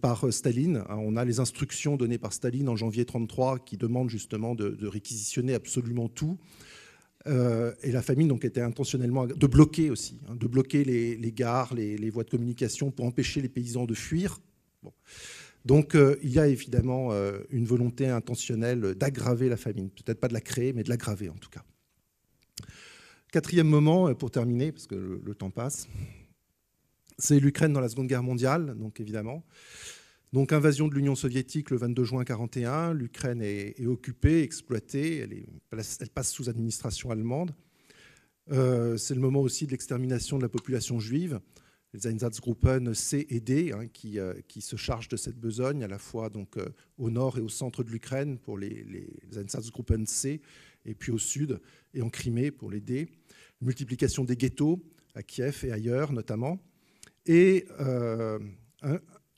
par Staline. On a les instructions données par Staline en janvier 1933 qui demandent justement de réquisitionner absolument tout. Et la famine donc, était intentionnellement de bloquer aussi, de bloquer les gares, les voies de communication pour empêcher les paysans de fuir. Bon. Donc il y a évidemment une volonté intentionnelle d'aggraver la famine. Peut-être pas de la créer, mais de l'aggraver en tout cas. Quatrième moment, pour terminer, parce que le temps passe, c'est l'Ukraine dans la Seconde Guerre mondiale, donc évidemment. Donc invasion de l'Union soviétique le 22 juin 1941, l'Ukraine est occupée, exploitée, elle passe sous administration allemande. C'est le moment aussi de l'extermination de la population juive, les Einsatzgruppen C et D, qui se chargent de cette besogne, à la fois donc, au nord et au centre de l'Ukraine pour les Einsatzgruppen C, et puis au sud et en Crimée pour les D. Multiplication des ghettos à Kiev et ailleurs notamment. Et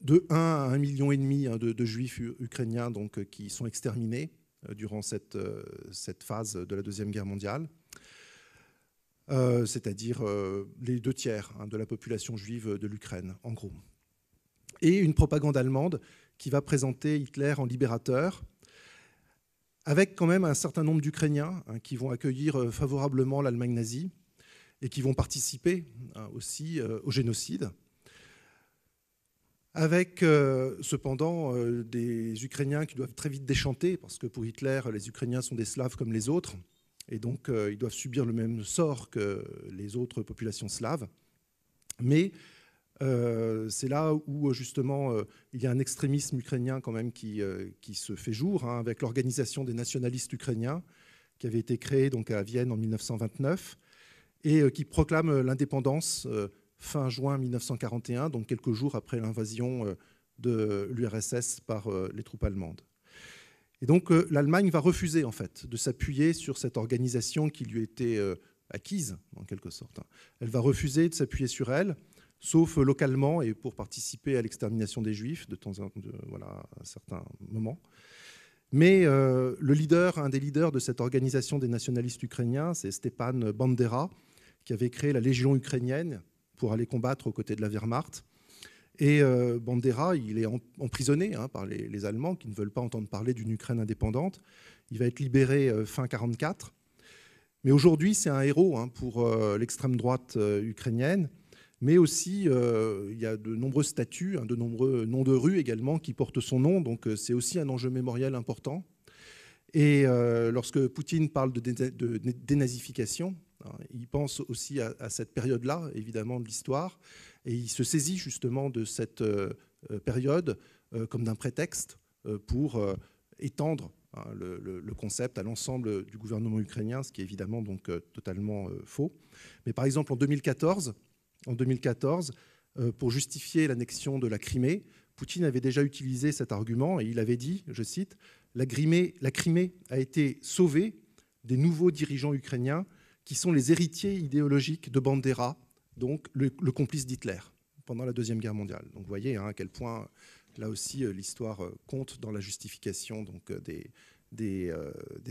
de 1 à 1,5 million de juifs ukrainiens donc, qui sont exterminés durant cette phase de la Deuxième Guerre mondiale, c'est-à-dire les 2/3 de la population juive de l'Ukraine, en gros. Et une propagande allemande qui va présenter Hitler en libérateur, avec quand même un certain nombre d'Ukrainiens qui vont accueillir favorablement l'Allemagne nazie et qui vont participer aussi au génocide, avec cependant des Ukrainiens qui doivent très vite déchanter, parce que pour Hitler, les Ukrainiens sont des Slaves comme les autres, et donc ils doivent subir le même sort que les autres populations slaves. Mais c'est là où justement il y a un extrémisme ukrainien quand même qui se fait jour, avec l'organisation des nationalistes ukrainiens qui avait été créée donc à Vienne en 1929 et qui proclame l'indépendance fin juin 1941, donc quelques jours après l'invasion de l'URSS par les troupes allemandes. Et donc l'Allemagne va refuser en fait de s'appuyer sur cette organisation qui lui était acquise en quelque sorte. Elle va refuser de s'appuyer sur elle, sauf localement et pour participer à l'extermination des Juifs à certains moments. Mais un des leaders de cette organisation des nationalistes ukrainiens, c'est Stepan Bandera, qui avait créé la Légion ukrainienne pour aller combattre aux côtés de la Wehrmacht. Et Bandera, il est emprisonné par les Allemands qui ne veulent pas entendre parler d'une Ukraine indépendante. Il va être libéré fin 1944. Mais aujourd'hui, c'est un héros pour l'extrême droite ukrainienne. Mais aussi, il y a de nombreuses statues, de nombreux noms de rues également qui portent son nom. Donc c'est aussi un enjeu mémoriel important. Et lorsque Poutine parle de dénazification, il pense aussi à cette période-là, évidemment, de l'histoire, et il se saisit justement de cette période comme d'un prétexte pour étendre le concept à l'ensemble du gouvernement ukrainien, ce qui est évidemment donc totalement faux. Mais par exemple, en 2014, pour justifier l'annexion de la Crimée, Poutine avait déjà utilisé cet argument et il avait dit, je cite, « La Crimée a été sauvée des nouveaux dirigeants ukrainiens qui sont les héritiers idéologiques de Bandera, donc le complice d'Hitler, pendant la Deuxième Guerre mondiale. » Donc vous voyez à quel point, là aussi, l'histoire compte dans la justification donc, des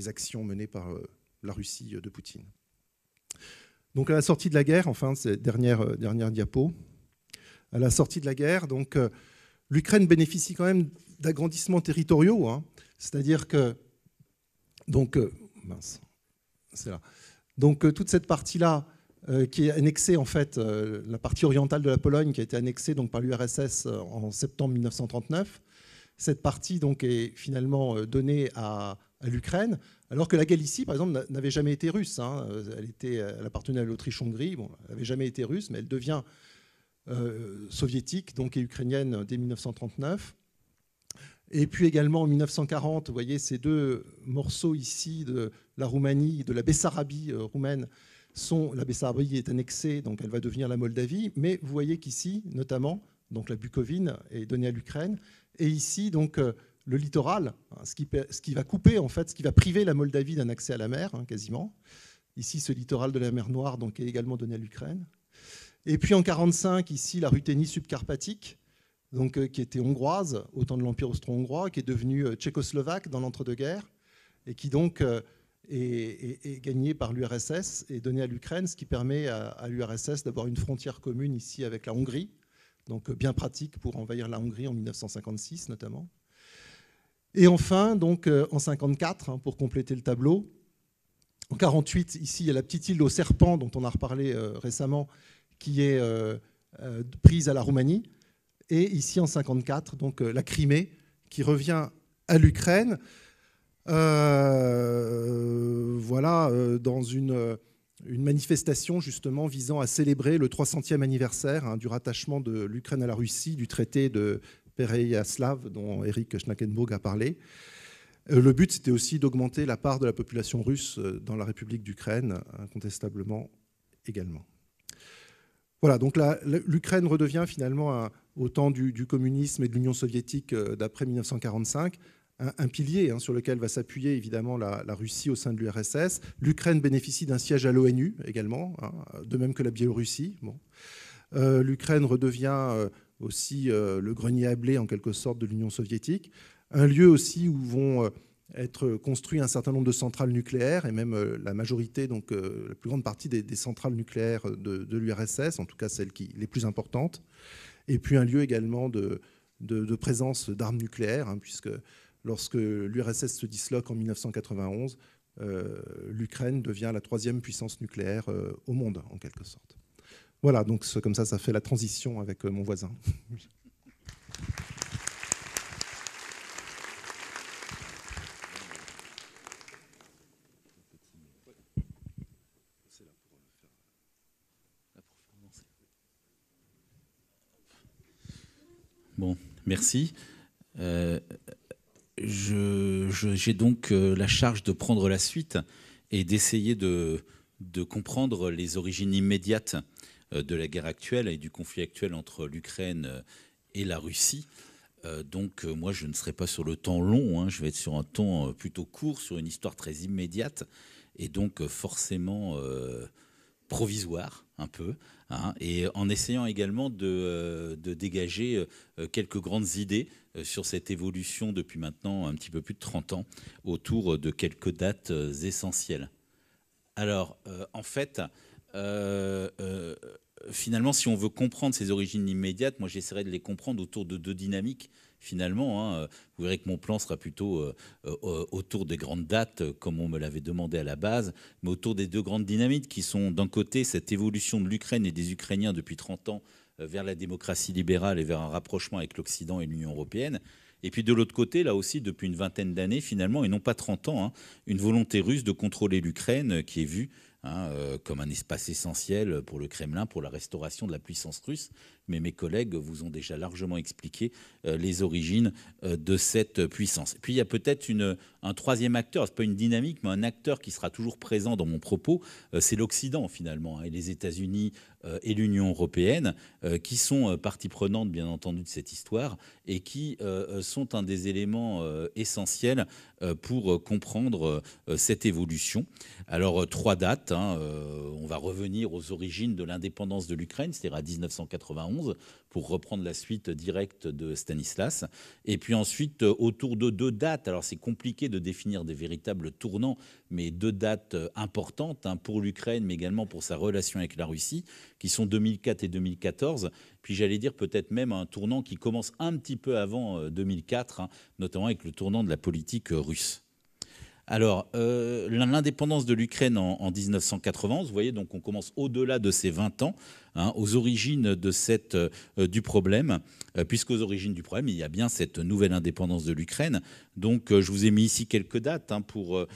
actions menées par la Russie de Poutine. Donc à la sortie de la guerre, enfin, c'est dernière diapo, à la sortie de la guerre, donc l'Ukraine bénéficie quand même d'agrandissements territoriaux, c'est-à-dire que, donc, c'est là. Donc toute cette partie-là, qui est annexée en fait, la partie orientale de la Pologne, qui a été annexée donc par l'URSS en septembre 1939, cette partie donc est finalement donnée à l'Ukraine, alors que la Galicie, par exemple, n'avait jamais été russe. Elle appartenait à l'Autriche-Hongrie, bon, elle n'avait jamais été russe, mais elle devient soviétique, donc et ukrainienne dès 1939. Et puis également en 1940, vous voyez ces deux morceaux ici de la Roumanie, de la Bessarabie roumaine, la Bessarabie est annexée, donc elle va devenir la Moldavie, mais vous voyez qu'ici, notamment, donc la Bucovine est donnée à l'Ukraine, et ici, donc, le littoral, ce qui va couper, en fait, ce qui va priver la Moldavie d'un accès à la mer, quasiment. Ici, ce littoral de la mer Noire donc, est également donné à l'Ukraine. Et puis en 1945, ici, la Ruthénie subcarpatique, donc, qui était hongroise au temps de l'Empire austro-hongrois, qui est devenue tchécoslovaque dans l'entre-deux-guerres, et qui donc est gagnée par l'URSS et donnée à l'Ukraine, ce qui permet à l'URSS d'avoir une frontière commune ici avec la Hongrie, donc bien pratique pour envahir la Hongrie en 1956 notamment. Et enfin, donc, en 1954, pour compléter le tableau, en 1948, ici, il y a la petite île aux serpents dont on a reparlé récemment, qui est prise à la Roumanie. Et ici, en 1954, donc, la Crimée, qui revient à l'Ukraine, dans une manifestation justement visant à célébrer le 300e anniversaire du rattachement de l'Ukraine à la Russie, du traité de Pereyaslav, dont Eric Schnackenburg a parlé. Le but, c'était aussi d'augmenter la part de la population russe dans la République d'Ukraine, incontestablement également. Voilà, donc l'Ukraine redevient finalement, au temps du communisme et de l'Union soviétique d'après 1945, un pilier sur lequel va s'appuyer évidemment la Russie au sein de l'URSS. L'Ukraine bénéficie d'un siège à l'ONU également, de même que la Biélorussie. Bon. L'Ukraine redevient aussi le grenier à blé en quelque sorte de l'Union soviétique. Un lieu aussi où vont être construits un certain nombre de centrales nucléaires et même la majorité, donc la plus grande partie des centrales nucléaires de l'URSS, en tout cas celles les plus importantes. Et puis un lieu également de présence d'armes nucléaires, hein, puisque lorsque l'URSS se disloque en 1991, l'Ukraine devient la 3e puissance nucléaire au monde, en quelque sorte. Voilà, donc comme ça fait la transition avec mon voisin. Bon, merci. J'ai donc la charge de prendre la suite et d'essayer de comprendre les origines immédiates de la guerre actuelle et du conflit actuel entre l'Ukraine et la Russie. Donc moi, je ne serai pas sur le temps long, hein, je vais être sur un temps plutôt court, sur une histoire très immédiate et donc forcément provisoire un peu, hein, et en essayant également de dégager quelques grandes idées sur cette évolution depuis maintenant un petit peu plus de 30 ans autour de quelques dates essentielles. Alors, en fait, finalement, si on veut comprendre ces origines immédiates, moi j'essaierai de les comprendre autour de deux dynamiques. Finalement, hein, vous verrez que mon plan sera plutôt autour des grandes dates, comme on me l'avait demandé à la base, mais autour des deux grandes dynamiques qui sont d'un côté cette évolution de l'Ukraine et des Ukrainiens depuis 30 ans vers la démocratie libérale et vers un rapprochement avec l'Occident et l'Union européenne. Et puis de l'autre côté, là aussi, depuis une vingtaine d'années, finalement, et non pas 30 ans, hein, une volonté russe de contrôler l'Ukraine qui est vue comme un espace essentiel pour le Kremlin, pour la restauration de la puissance russe. Mais mes collègues vous ont déjà largement expliqué les origines de cette puissance. Et puis il y a peut-être un troisième acteur, ce n'est pas une dynamique, mais un acteur qui sera toujours présent dans mon propos, c'est l'Occident finalement, hein, et les États-Unis et l'Union européenne, qui sont partie prenante bien entendu de cette histoire et qui sont un des éléments essentiels pour comprendre cette évolution. Alors 3 dates, hein, on va revenir aux origines de l'indépendance de l'Ukraine, c'est-à-dire à 1991, pour reprendre la suite directe de Stanislas. Et puis ensuite, autour de 2 dates, alors c'est compliqué de définir des véritables tournants, mais 2 dates importantes, hein, pour l'Ukraine, mais également pour sa relation avec la Russie, qui sont 2004 et 2014. Puis j'allais dire peut-être même un tournant qui commence un petit peu avant 2004, hein, notamment avec le tournant de la politique russe. Alors, l'indépendance de l'Ukraine en 1991, vous voyez, donc on commence au-delà de ces 20 ans, hein, aux origines de du problème, puisqu'aux origines du problème, il y a bien cette nouvelle indépendance de l'Ukraine. Donc, je vous ai mis ici quelques dates, hein, pour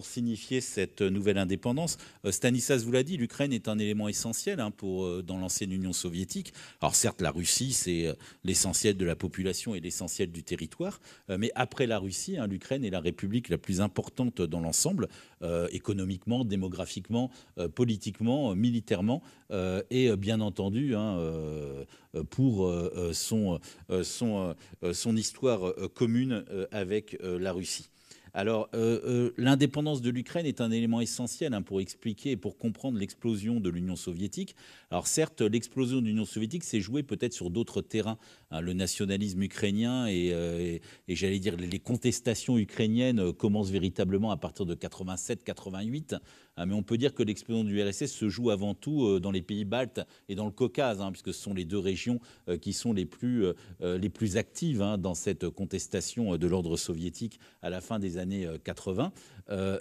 signifier cette nouvelle indépendance. Stanislas vous l'a dit, l'Ukraine est un élément essentiel, hein, dans l'ancienne Union soviétique. Alors certes, la Russie, c'est l'essentiel de la population et l'essentiel du territoire, mais après la Russie, hein, l'Ukraine est la république la plus importante dans l'ensemble, économiquement, démographiquement, politiquement, militairement, et bien entendu, hein, pour son histoire commune avec la Russie. Alors, l'indépendance de l'Ukraine est un élément essentiel, hein, pour expliquer et pour comprendre l'explosion de l'Union soviétique. Alors certes, l'explosion de l'Union soviétique s'est jouée peut-être sur d'autres terrains, hein, le nationalisme ukrainien et j'allais dire les contestations ukrainiennes commencent véritablement à partir de 87-88. Mais on peut dire que l'explosion du RSS se joue avant tout dans les pays baltes et dans le Caucase, hein, puisque ce sont les 2 régions qui sont les plus actives, hein, dans cette contestation de l'ordre soviétique à la fin des années 80.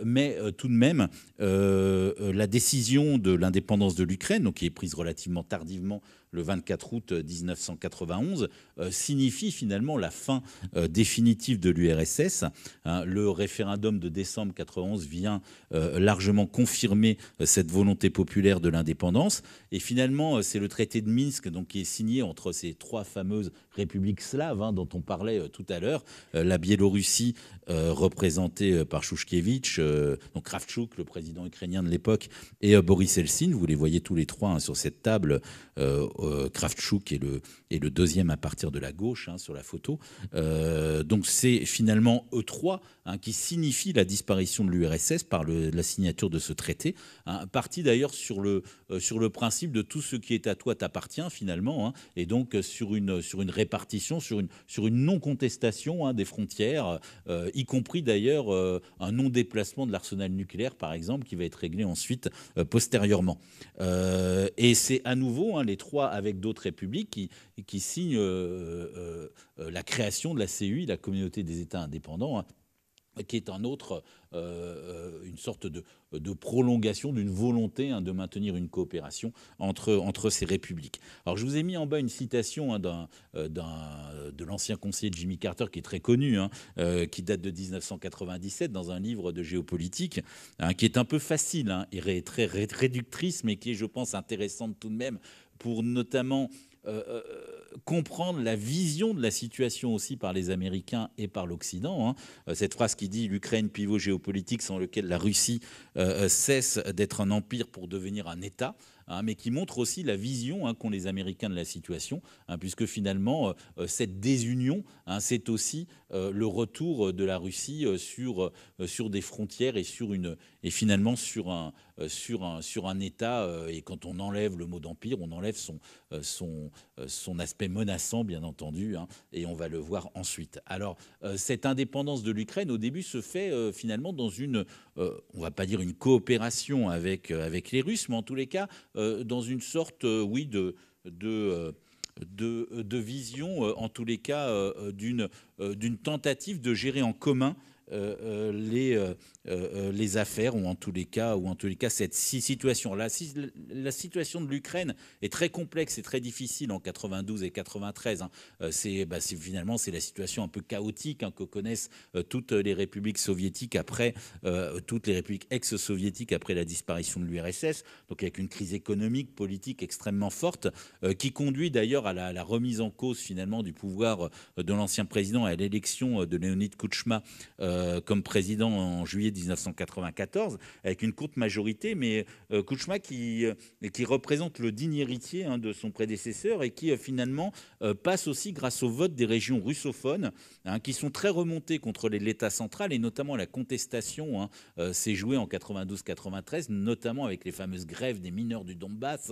Mais tout de même, la décision de l'indépendance de l'Ukraine, donc qui est prise relativement tardivement le 24 août 1991, signifie finalement la fin définitive de l'URSS. Hein, le référendum de décembre 91 vient largement confirmer cette volonté populaire de l'indépendance. Et finalement, c'est le traité de Minsk, donc, qui est signé entre ces 3 fameuses républiques slaves, hein, dont on parlait tout à l'heure. La Biélorussie, représentée par Chouchkevitch, donc Kravchuk, le président ukrainien de l'époque, et Boris Eltsine. Vous les voyez tous les 3, hein, sur cette table Kravchuk est le deuxième à partir de la gauche sur la photo. Donc c'est finalement eux trois qui signifient la disparition de l'URSS par la signature de ce traité, parti d'ailleurs sur le principe de tout ce qui est à toi t'appartient finalement, et donc sur une répartition, sur une non-contestation des frontières, y compris d'ailleurs un non-déplacement de l'arsenal nucléaire par exemple, qui va être réglé ensuite postérieurement. Et c'est à nouveau les trois avec d'autres républiques qui signent la création de la CEI, la Communauté des États indépendants, qui est une sorte de prolongation d'une volonté de maintenir une coopération entre ces républiques. Alors je vous ai mis en bas une citation de l'ancien conseiller de Jimmy Carter qui est très connu, qui date de 1997 dans un livre de géopolitique, qui est un peu facile et très réductrice, mais qui est, je pense, intéressante tout de même pour notamment comprendre la vision de la situation aussi par les Américains et par l'Occident. Cette phrase qui dit « L'Ukraine, pivot géopolitique sans lequel la Russie cesse d'être un empire pour devenir un État », mais qui montre aussi la vision qu'ont les Américains de la situation, puisque finalement, cette désunion, c'est aussi le retour de la Russie sur des frontières et finalement sur un État. Et quand on enlève le mot d'empire, on enlève son aspect menaçant, bien entendu, et on va le voir ensuite. Alors, cette indépendance de l'Ukraine, au début, se fait finalement dans on va pas dire une coopération avec les Russes, mais en tous les cas, dans une sorte, de vision, en tous les cas, d'une tentative de gérer en commun les affaires, ou en tous les cas cette situation. La situation de l'Ukraine est très complexe et très difficile en 92 et 93. Finalement, c'est la situation un peu chaotique que connaissent toutes les républiques soviétiques toutes les républiques ex-soviétiques après la disparition de l'URSS. Donc avec une crise économique, politique extrêmement forte, qui conduit d'ailleurs à la remise en cause finalement du pouvoir de l'ancien président et à l'élection de Leonid Kouchma comme président en juillet 1994, avec une courte majorité, mais Kouchma qui représente le digne héritier de son prédécesseur et qui finalement passe aussi grâce au vote des régions russophones qui sont très remontées contre l'État central, et notamment la contestation s'est jouée en 92-93, notamment avec les fameuses grèves des mineurs du Donbass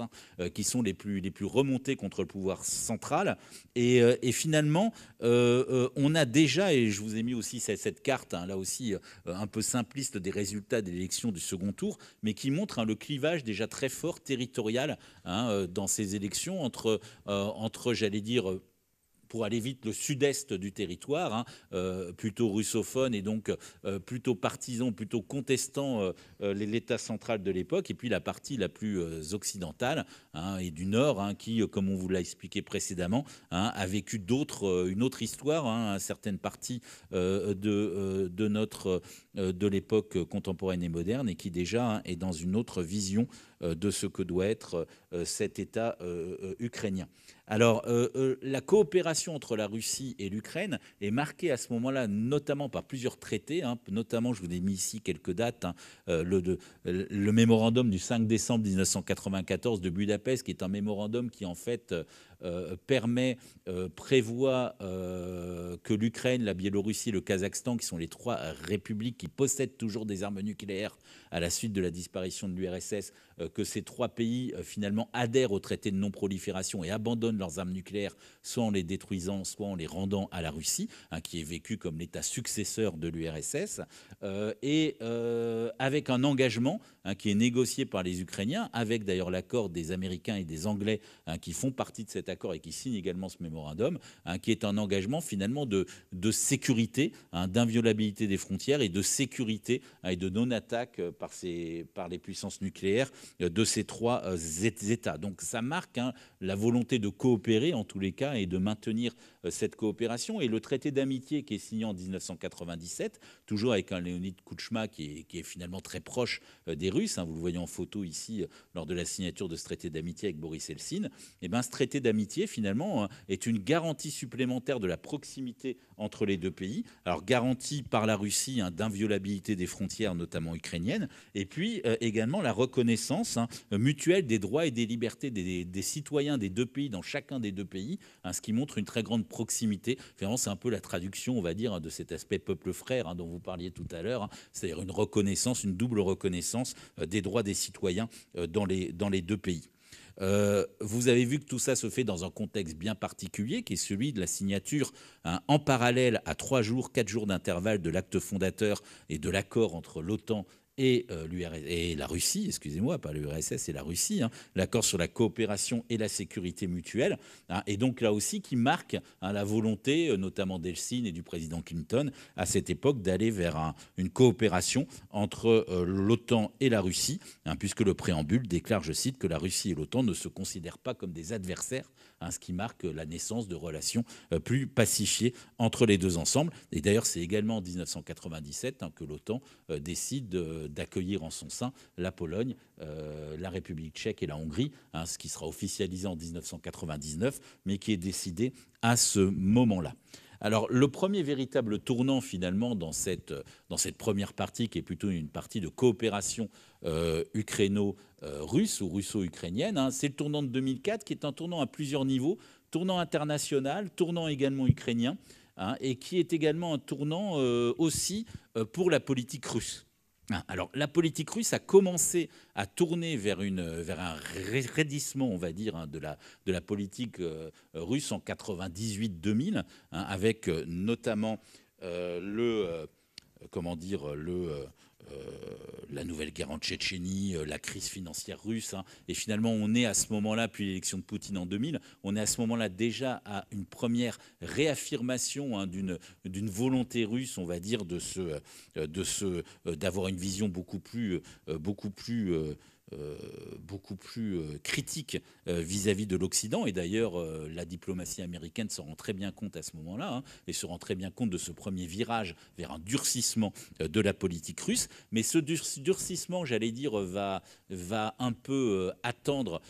qui sont les plus remontées contre le pouvoir central. Et finalement, on a déjà, et je vous ai mis aussi cette carte, là aussi un peu simpliste des résultats des élections du second tour, mais qui montre le clivage déjà très fort territorial dans ces élections entre j'allais dire, pour aller vite, le sud-est du territoire, plutôt russophone et donc plutôt partisan, plutôt contestant l'État central de l'époque, et puis la partie la plus occidentale et du nord, qui, comme on vous l'a expliqué précédemment, a vécu une autre histoire, certaines parties de l'époque contemporaine et moderne, et qui déjà est dans une autre vision de ce que doit être cet État ukrainien. Alors, la coopération entre la Russie et l'Ukraine est marquée à ce moment-là, notamment par plusieurs traités, notamment, je vous ai mis ici quelques dates, le mémorandum du 5 décembre 1994 de Budapest, qui est un mémorandum qui, en fait, prévoit que l'Ukraine, la Biélorussie et le Kazakhstan, qui sont les trois républiques qui possèdent toujours des armes nucléaires à la suite de la disparition de l'URSS, que ces trois pays finalement adhèrent au traité de non-prolifération et abandonnent leurs armes nucléaires, soit en les détruisant, soit en les rendant à la Russie, qui est vécu comme l'État successeur de l'URSS, et avec un engagement qui est négocié par les Ukrainiens, avec d'ailleurs l'accord des Américains et des Anglais qui font partie de cet accord et qui signent également ce mémorandum, qui est un engagement finalement de sécurité, d'inviolabilité des frontières et de sécurité et de non-attaque par les puissances nucléaires de ces trois États. Donc ça marque la volonté de coopérer en tous les cas et de maintenir cette coopération. Et le traité d'amitié qui est signé en 1997, toujours avec un Leonid Kouchma qui est finalement très proche des Russes, vous le voyez en photo ici lors de la signature de ce traité d'amitié avec Boris Eltsine, et ce traité d'amitié d'amitié, finalement, est une garantie supplémentaire de la proximité entre les deux pays. Alors, garantie par la Russie d'inviolabilité des frontières, notamment ukrainiennes, et puis également la reconnaissance mutuelle des droits et des libertés des citoyens des deux pays, dans chacun des deux pays, ce qui montre une très grande proximité. Finalement, c'est un peu la traduction, on va dire, de cet aspect peuple frère dont vous parliez tout à l'heure, c'est-à-dire une reconnaissance, une double reconnaissance des droits des citoyens dans les deux pays. Vous avez vu que tout ça se fait dans un contexte bien particulier, qui est celui de la signature en parallèle à 4 jours d'intervalle de l'acte fondateur et de l'accord entre l'OTAN et la Russie, excusez-moi, pas l'URSS et la Russie, l'accord sur la coopération et la sécurité mutuelle, et donc là aussi qui marque la volonté, notamment d'Helsinki et du président Clinton, à cette époque, d'aller vers une coopération entre l'OTAN et la Russie, puisque le préambule déclare, je cite, que la Russie et l'OTAN ne se considèrent pas comme des adversaires, ce qui marque la naissance de relations plus pacifiées entre les deux ensembles. Et d'ailleurs, c'est également en 1997 que l'OTAN décide d'accueillir en son sein la Pologne, la République tchèque et la Hongrie, ce qui sera officialisé en 1999, mais qui est décidé à ce moment-là. Alors, le premier véritable tournant, finalement, dans cette première partie, qui est plutôt une partie de coopération ukraino-russe ou russo-ukrainienne, c'est le tournant de 2004, qui est un tournant à plusieurs niveaux, tournant international, tournant également ukrainien, et qui est également un tournant aussi pour la politique russe. Alors, la politique russe a commencé à tourner vers un raidissement, on va dire, de la politique russe en 98-2000, avec notamment la nouvelle guerre en Tchétchénie, la crise financière russe. Et finalement, on est à ce moment-là, puis l'élection de Poutine en 2000, on est à ce moment-là déjà à une première réaffirmation d'une volonté russe, on va dire, d'avoir une vision beaucoup plus critique vis-à-vis de l'Occident. Et d'ailleurs, la diplomatie américaine s'en rend très bien compte à ce moment-là, et se rend très bien compte de ce premier virage vers un durcissement de la politique russe. Mais ce durcissement, j'allais dire, va un peu attendre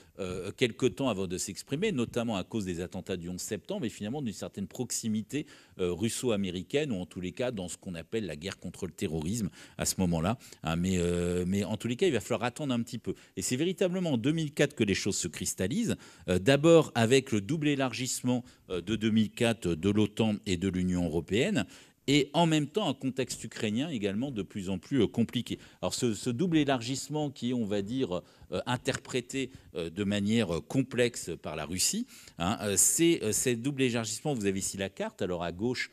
quelques temps avant de s'exprimer, notamment à cause des attentats du 11 septembre, et finalement d'une certaine proximité russo-américaine, ou en tous les cas dans ce qu'on appelle la guerre contre le terrorisme à ce moment-là. Mais en tous les cas, il va falloir attendre un petit peu. Et c'est véritablement en 2004 que les choses se cristallisent. D'abord avec le double élargissement de 2004 de l'OTAN et de l'Union européenne, et en même temps un contexte ukrainien également de plus en plus compliqué. Alors ce double élargissement qui est, on va dire, interprété de manière complexe par la Russie, c'est double élargissement. Vous avez ici la carte. Alors à gauche,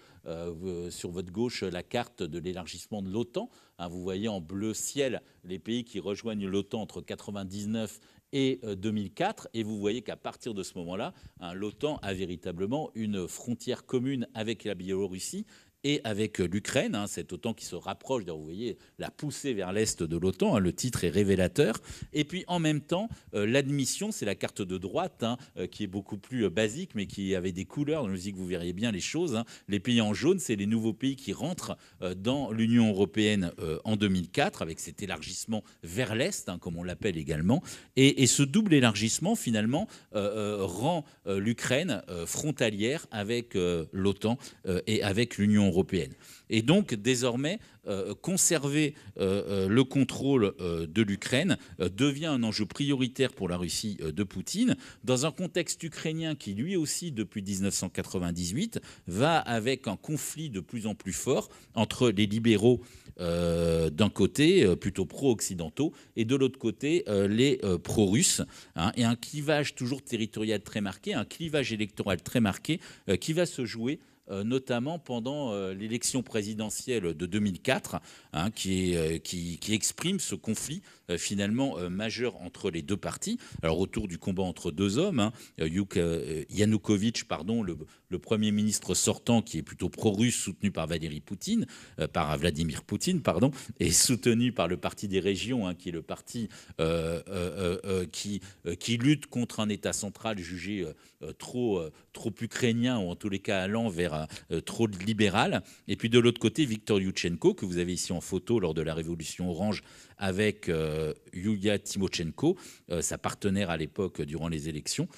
sur votre gauche, la carte de l'élargissement de l'OTAN. Vous voyez en bleu ciel les pays qui rejoignent l'OTAN entre 1999 et 2004. Et vous voyez qu'à partir de ce moment-là, l'OTAN a véritablement une frontière commune avec la Biélorussie et avec l'Ukraine, cette OTAN qui se rapproche. Vous voyez la poussée vers l'est de l'OTAN, le titre est révélateur. Et puis en même temps, l'admission, c'est la carte de droite, qui est beaucoup plus basique, mais qui avait des couleurs. Je me dis que vous verriez bien les choses. Les pays en jaune, c'est les nouveaux pays qui rentrent dans l'Union européenne en 2004, avec cet élargissement vers l'est, comme on l'appelle également. Et ce double élargissement, finalement, rend l'Ukraine frontalière avec l'OTAN et avec l'Union européenne. Et donc, désormais, conserver le contrôle de l'Ukraine devient un enjeu prioritaire pour la Russie de Poutine, dans un contexte ukrainien qui, lui aussi, depuis 1998, va avec un conflit de plus en plus fort entre les libéraux d'un côté, plutôt pro-occidentaux, et de l'autre côté, les pro-russes, et un clivage toujours territorial très marqué, un clivage électoral très marqué qui va se jouer notamment pendant l'élection présidentielle de 2004, qui exprime ce conflit finalement majeur entre les deux partis. Alors autour du combat entre deux hommes, Yanukovych, le Premier ministre sortant, qui est plutôt pro-russe, soutenu par Vladimir Poutine, et soutenu par le Parti des régions, qui est le parti qui lutte contre un État central jugé trop ukrainien, ou en tous les cas allant vers dire trop libéral. Et puis de l'autre côté, Viktor Ioutchenko, que vous avez ici en photo lors de la Révolution orange, avec Yulia Tymoshenko, sa partenaire à l'époque durant les élections,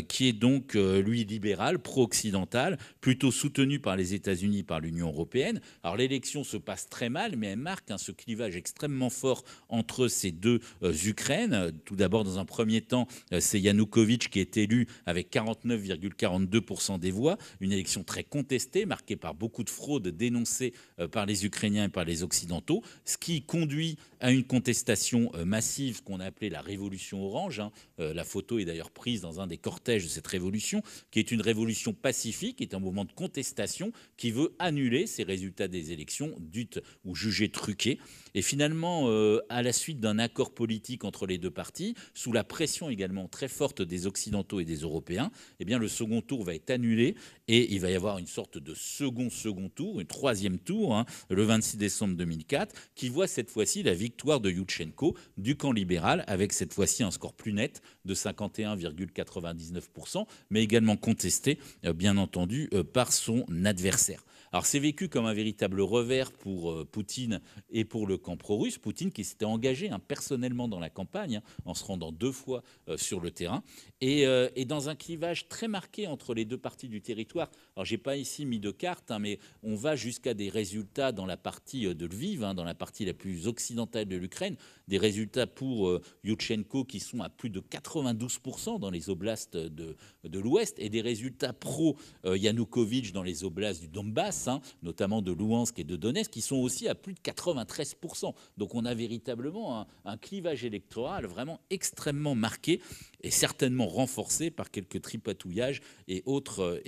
qui est donc, lui, libéral, pro-occidental, plutôt soutenu par les États-Unis, par l'Union européenne. Alors l'élection se passe très mal, mais elle marque ce clivage extrêmement fort entre ces deux Ukraines. Tout d'abord, dans un premier temps, c'est Yanukovych qui est élu avec 49,42% des voix, une élection très contestée, marquée par beaucoup de fraudes dénoncées par les Ukrainiens et par les Occidentaux, ce qui conduit à une contestation massive qu'on a appelée la Révolution orange. La photo est d'ailleurs prise dans un des cortèges de cette révolution, qui est une révolution pacifique, qui est un mouvement de contestation qui veut annuler ces résultats des élections dites ou jugées truquées. Et finalement, à la suite d'un accord politique entre les deux parties, sous la pression également très forte des Occidentaux et des Européens, eh bien, le second tour va être annulé et il va y avoir une sorte de second tour, un troisième tour, le 26 décembre 2004, qui voit cette fois-ci la victoire de Ioutchenko du camp libéral, avec cette fois-ci un score plus net de 51,99%, mais également contesté, bien entendu, par son adversaire. Alors c'est vécu comme un véritable revers pour Poutine et pour le camp pro-russe. Poutine qui s'était engagé personnellement dans la campagne, en se rendant 2 fois sur le terrain, et dans un clivage très marqué entre les deux parties du territoire. Alors j'ai pas ici mis de carte, mais on va jusqu'à des résultats dans la partie de Lviv, dans la partie la plus occidentale de l'Ukraine, des résultats pour Ioutchenko qui sont à plus de 92% dans les oblasts de l'Ouest, et des résultats pro-Yanukovych dans les oblasts du Donbass, notamment de Louhansk et de Donetsk, qui sont aussi à plus de 93%. Donc on a véritablement un clivage électoral vraiment extrêmement marqué et certainement renforcé par quelques tripatouillages et autres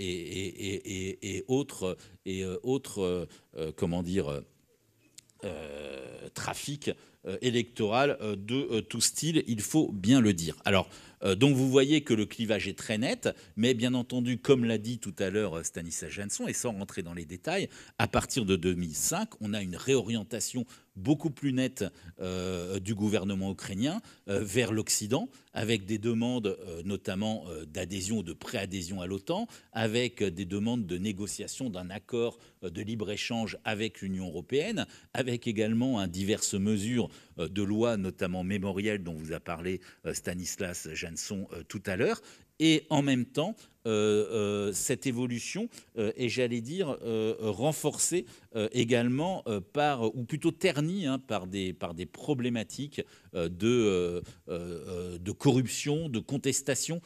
trafic électoral de tout style, il faut bien le dire. Alors, donc vous voyez que le clivage est très net, mais bien entendu, comme l'a dit tout à l'heure Stanislas Janson, et sans rentrer dans les détails, à partir de 2005, on a une réorientation beaucoup plus nette du gouvernement ukrainien vers l'Occident, avec des demandes notamment d'adhésion ou de préadhésion à l'OTAN, avec des demandes de négociation d'un accord de libre-échange avec l'Union européenne, avec également diverses mesures de loi, notamment mémorielles, dont vous a parlé Stanislas Janson tout à l'heure. Et en même temps, cette évolution est, j'allais dire, renforcée également ou plutôt ternie par des problématiques de corruption, de contestation.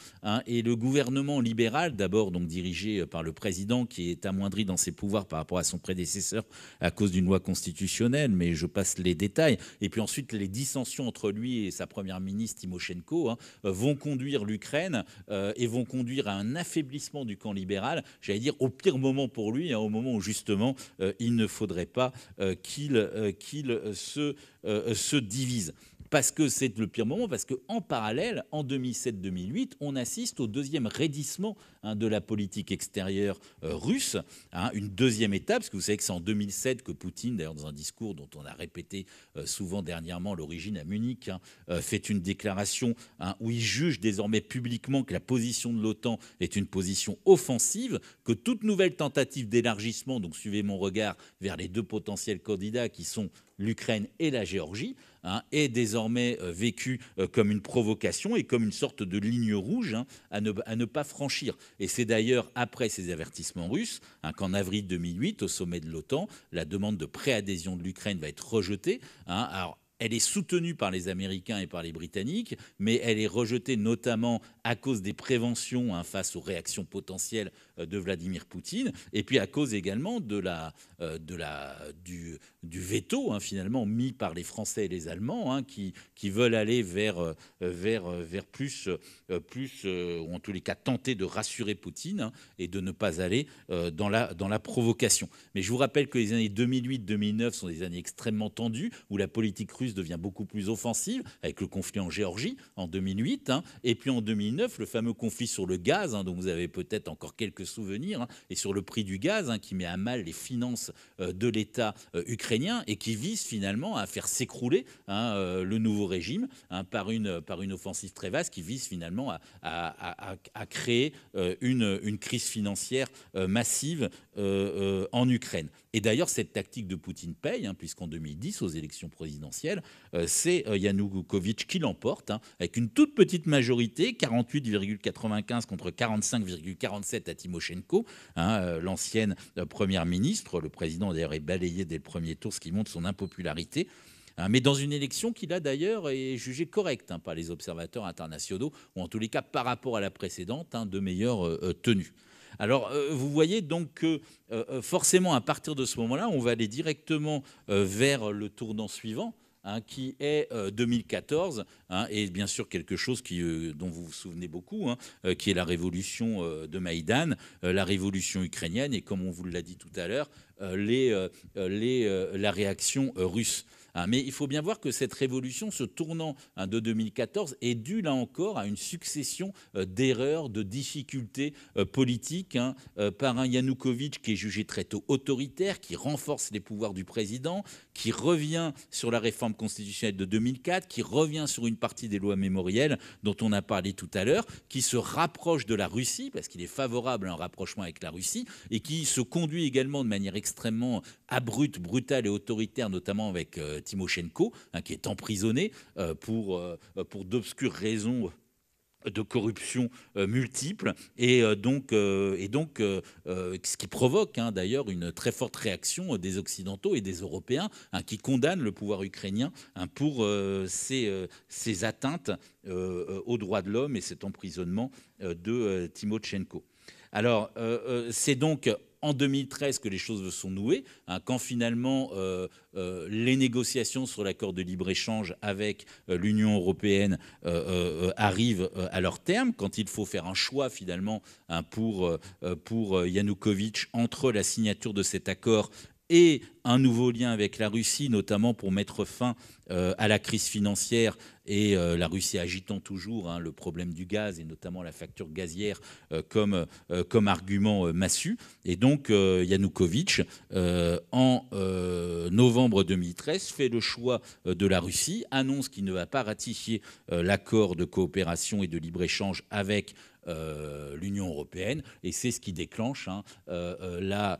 Et le gouvernement libéral, d'abord donc dirigé par le président, qui est amoindri dans ses pouvoirs par rapport à son prédécesseur à cause d'une loi constitutionnelle, mais je passe les détails. Et puis ensuite, les dissensions entre lui et sa première ministre, Tymoshenko, vont conduire l'Ukraine et vont conduire à un affaiblissement du camp libéral, j'allais dire au pire moment pour lui, au moment où justement il ne faudrait pas qu'il se divise. Parce que c'est le pire moment, parce qu'en parallèle, en 2007-2008, on assiste au deuxième raidissement de la politique extérieure russe, une deuxième étape, parce que vous savez que c'est en 2007 que Poutine, d'ailleurs dans un discours dont on a répété souvent dernièrement l'origine à Munich, fait une déclaration où il juge désormais publiquement que la position de l'OTAN est une position offensive, que toute nouvelle tentative d'élargissement, donc suivez mon regard vers les deux potentiels candidats qui sont l'Ukraine et la Géorgie, est désormais vécu comme une provocation et comme une sorte de ligne rouge à ne pas franchir. Et c'est d'ailleurs après ces avertissements russes qu'en avril 2008, au sommet de l'OTAN, la demande de préadhésion de l'Ukraine va être rejetée. Alors, elle est soutenue par les Américains et par les Britanniques, mais elle est rejetée notamment à cause des préventions face aux réactions potentielles de Vladimir Poutine, et puis à cause également du veto finalement mis par les Français et les Allemands qui veulent aller vers plus, ou en tous les cas tenter de rassurer Poutine et de ne pas aller dans la provocation. Mais je vous rappelle que les années 2008-2009 sont des années extrêmement tendues où la politique russe russe devient beaucoup plus offensive avec le conflit en Géorgie en 2008, et puis en 2009, le fameux conflit sur le gaz, dont vous avez peut-être encore quelques souvenirs, et sur le prix du gaz, qui met à mal les finances de l'État ukrainien et qui vise finalement à faire s'écrouler le nouveau régime par une offensive très vaste qui vise finalement à créer une crise financière massive en Ukraine. Et d'ailleurs, cette tactique de Poutine paye, puisqu'en 2010, aux élections présidentielles, c'est Yanukovych qui l'emporte, avec une toute petite majorité, 48,95 contre 45,47 à Tymoshenko, l'ancienne première ministre. Le président, d'ailleurs, est balayé dès le premier tour, ce qui montre son impopularité. Mais dans une élection qui, là, d'ailleurs, est jugée correcte par les observateurs internationaux, ou en tous les cas, par rapport à la précédente, de meilleure tenue. Alors, vous voyez donc que forcément, à partir de ce moment-là, on va aller directement vers le tournant suivant, qui est 2014, et bien sûr quelque chose dont vous vous souvenez beaucoup, qui est la révolution de Maïdan, la révolution ukrainienne, et comme on vous l'a dit tout à l'heure, la réaction russe. Mais il faut bien voir que cette révolution, ce tournant de 2014, est dû là encore à une succession d'erreurs, de difficultés politiques par un Yanukovych qui est jugé très tôt autoritaire, qui renforce les pouvoirs du président, qui revient sur la réforme constitutionnelle de 2004, qui revient sur une partie des lois mémorielles dont on a parlé tout à l'heure, qui se rapproche de la Russie, parce qu'il est favorable à un rapprochement avec la Russie, et qui se conduit également de manière extrêmement abrupte, brutale et autoritaire, notamment avec Tymoshenko, qui est emprisonné pour d'obscures raisons de corruption multiples, et donc ce qui provoque d'ailleurs une très forte réaction des Occidentaux et des Européens qui condamnent le pouvoir ukrainien pour ces atteintes aux droits de l'homme et cet emprisonnement de Tymoshenko. Alors, c'est donc en 2013 que les choses se sont nouées, quand finalement les négociations sur l'accord de libre-échange avec l'Union européenne arrivent à leur terme, quand il faut faire un choix finalement pour Yanukovych entre la signature de cet accord et un nouveau lien avec la Russie, notamment pour mettre fin à la crise financière, et la Russie agitant toujours le problème du gaz et notamment la facture gazière comme argument massu. Et donc Yanukovych, en novembre 2013, fait le choix de la Russie, annonce qu'il ne va pas ratifier l'accord de coopération et de libre-échange avec l'Union européenne, et c'est ce qui déclenche la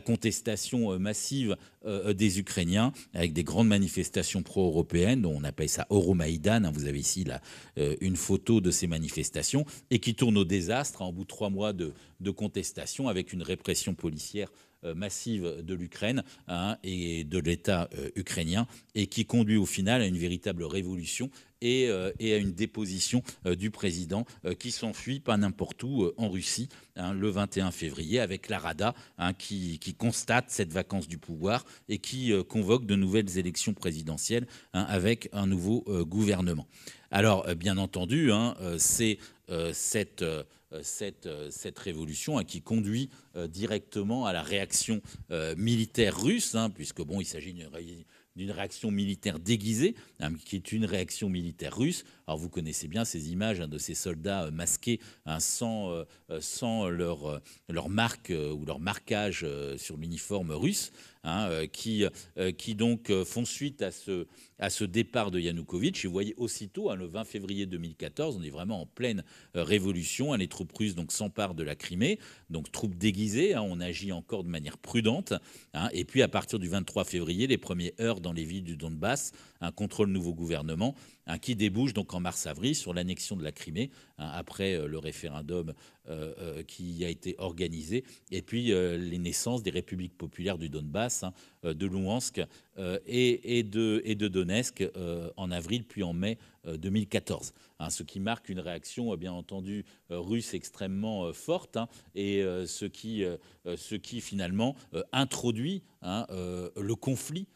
contestation massive des Ukrainiens, avec des grandes manifestations pro-européennes, dont on appelle ça Euromaïdan. Vous avez ici une photo de ces manifestations, et qui tournent au désastre en bout de 3 mois de contestation, avec une répression policière massive de l'Ukraine et de l'État ukrainien, et qui conduit au final à une véritable révolution et à une déposition du président qui s'enfuit pas n'importe où en Russie le 21 février, avec la Rada qui constate cette vacance du pouvoir et qui convoque de nouvelles élections présidentielles avec un nouveau gouvernement. Alors, bien entendu, c'est cette révolution qui conduit directement à la réaction militaire russe, puisque il s'agit d'une réaction militaire déguisée, qui est une réaction militaire russe. Alors vous connaissez bien ces images de ces soldats masqués sans leur marque ou leur marquage sur l'uniforme russe, qui donc font suite à ce départ de Yanukovych. Et vous voyez aussitôt, le 20 février 2014, on est vraiment en pleine révolution. Les troupes russes s'emparent de la Crimée, donc troupes déguisées. On agit encore de manière prudente. Et puis à partir du 23 février, les premiers heurts dans les villes du Donbass contre le nouveau gouvernement, qui débouche donc en mars-avril sur l'annexion de la Crimée, après le référendum qui a été organisé, et puis les naissances des républiques populaires du Donbass, de Louhansk et de Donetsk en avril puis en mai 2014, ce qui marque une réaction bien entendu russe extrêmement forte, et ce qui finalement introduit le conflit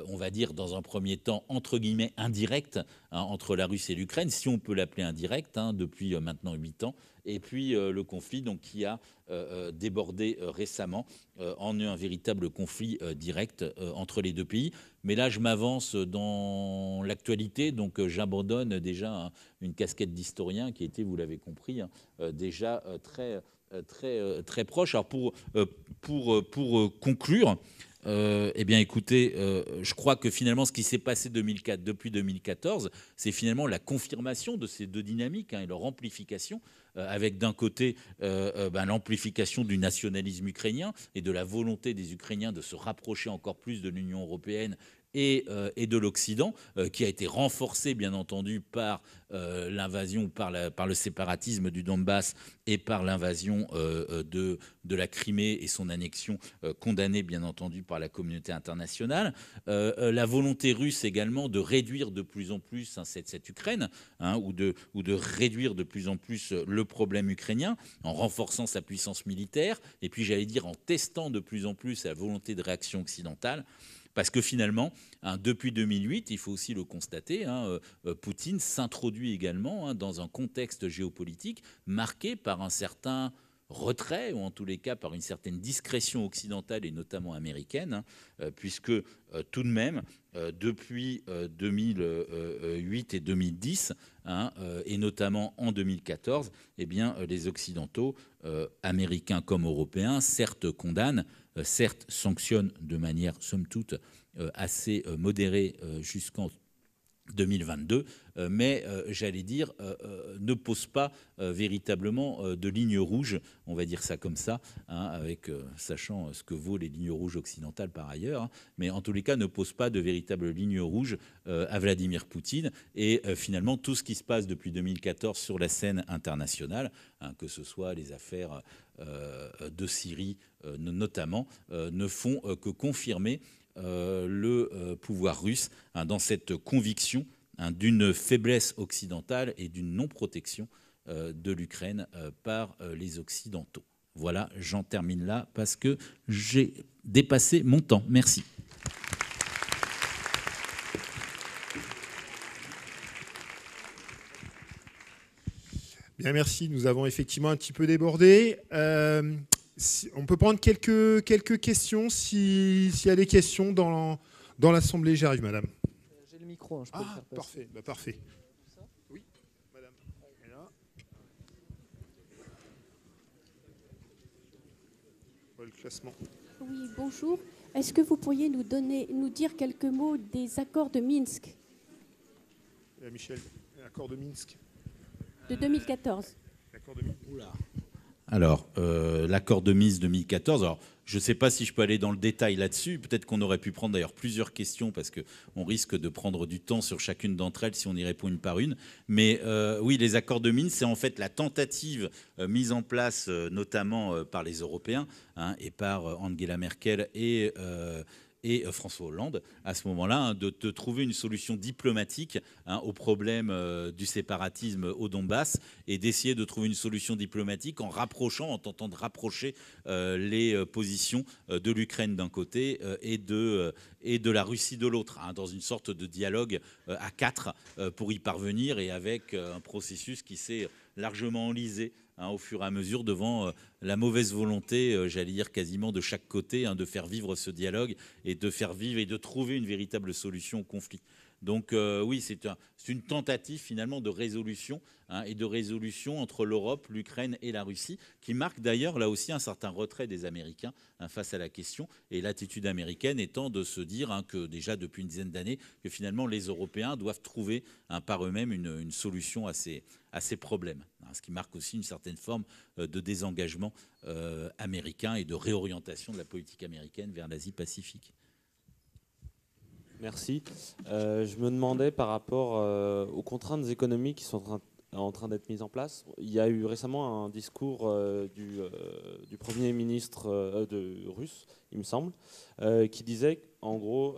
on va dire dans un premier temps, entre guillemets, indirect entre la Russie et l'Ukraine, si on peut l'appeler indirect, depuis maintenant 8 ans, et puis le conflit donc, qui a débordé récemment en un véritable conflit direct entre les deux pays. Mais là, je m'avance dans l'actualité, donc j'abandonne déjà une casquette d'historien qui était, vous l'avez compris, déjà très proche. Alors pour conclure, eh bien, écoutez, je crois que finalement, ce qui s'est passé depuis 2014, c'est finalement la confirmation de ces deux dynamiques et leur amplification, avec d'un côté l'amplification du nationalisme ukrainien et de la volonté des Ukrainiens de se rapprocher encore plus de l'Union européenne et de l'Occident, qui a été renforcé, bien entendu, par l'invasion, par le séparatisme du Donbass et par l'invasion de la Crimée et son annexion, condamnée, bien entendu, par la communauté internationale. La volonté russe également de réduire de plus en plus cette Ukraine, ou de réduire de plus en plus le problème ukrainien, en renforçant sa puissance militaire, et puis, j'allais dire, en testant de plus en plus la volonté de réaction occidentale. Parce que finalement, depuis 2008, il faut aussi le constater, Poutine s'introduit également dans un contexte géopolitique marqué par un certain retrait, ou en tous les cas par une certaine discrétion occidentale et notamment américaine, puisque tout de même, depuis 2008 et 2010, et notamment en 2014, eh bien, les Occidentaux, américains comme européens, certes condamnent, certes sanctionnent de manière, somme toute, assez modérée jusqu'en 2022, mais j'allais dire, ne pose pas véritablement de lignes rouges, on va dire ça comme ça, avec sachant ce que vaut les lignes rouges occidentales par ailleurs, mais en tous les cas ne pose pas de véritables lignes rouges à Vladimir Poutine. Et finalement, tout ce qui se passe depuis 2014 sur la scène internationale, que ce soit les affaires de Syrie notamment, ne font que confirmer le pouvoir russe dans cette conviction d'une faiblesse occidentale et d'une non-protection de l'Ukraine par les Occidentaux. Voilà, j'en termine là parce que j'ai dépassé mon temps. Merci. Bien, merci. Nous avons effectivement un petit peu débordé. On peut prendre quelques questions s'il y a des questions dans l'Assemblée. J'arrive, madame. J'ai le micro, je peux le faire passer. Parfait, parfait. Oui, madame. Et là. Le classement. Oui, bonjour. Est-ce que vous pourriez nous dire quelques mots des accords de Minsk Michel, l'accord de Minsk de 2014. L'accord de Minsk. Oula. Alors, l'accord de Minsk 2014, alors, je ne sais pas si je peux aller dans le détail là-dessus. Peut-être qu'on aurait pu prendre d'ailleurs plusieurs questions parce qu'on risque de prendre du temps sur chacune d'entre elles si on y répond une par une. Mais oui, les accords de Minsk, c'est en fait la tentative mise en place notamment par les Européens et par Angela Merkel et François Hollande, à ce moment-là, de trouver une solution diplomatique au problème du séparatisme au Donbass et d'essayer de trouver une solution diplomatique en tentant de rapprocher les positions de l'Ukraine d'un côté et de la Russie de l'autre, dans une sorte de dialogue à quatre pour y parvenir, et avec un processus qui s'est largement enlisé au fur et à mesure devant la mauvaise volonté, j'allais dire quasiment de chaque côté, de faire vivre ce dialogue et de faire vivre et de trouver une véritable solution au conflit. Donc oui, c'est une tentative finalement de résolution et de résolution entre l'Europe, l'Ukraine et la Russie, qui marque d'ailleurs là aussi un certain retrait des Américains face à la question, et l'attitude américaine étant de se dire que déjà depuis une dizaine d'années, que finalement les Européens doivent trouver par eux-mêmes une solution à ces problèmes, ce qui marque aussi une certaine forme de désengagement américain et de réorientation de la politique américaine vers l'Asie-Pacifique. Merci. Je me demandais par rapport aux contraintes économiques qui sont en train d'être mises en place. Il y a eu récemment un discours du Premier ministre russe, il me semble, qui disait, en gros,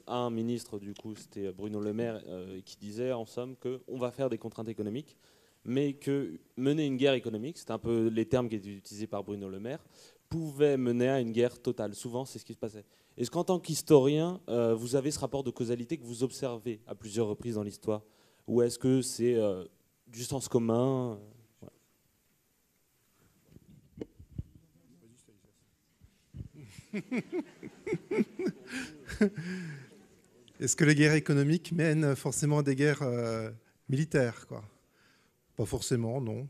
un ministre, du coup, c'était Bruno Le Maire, qui disait en somme qu'on va faire des contraintes économiques, mais que mener une guerre économique, c'est un peu les termes qui étaient utilisés par Bruno Le Maire, pouvait mener à une guerre totale. Souvent, c'est ce qui se passait. Est-ce qu'en tant qu'historien, vous avez ce rapport de causalité que vous observez à plusieurs reprises dans l'histoire? Ou est-ce que c'est du sens commun? Est-ce que les guerres économiques mènent forcément à des guerres militaires, quoi? Pas forcément, non.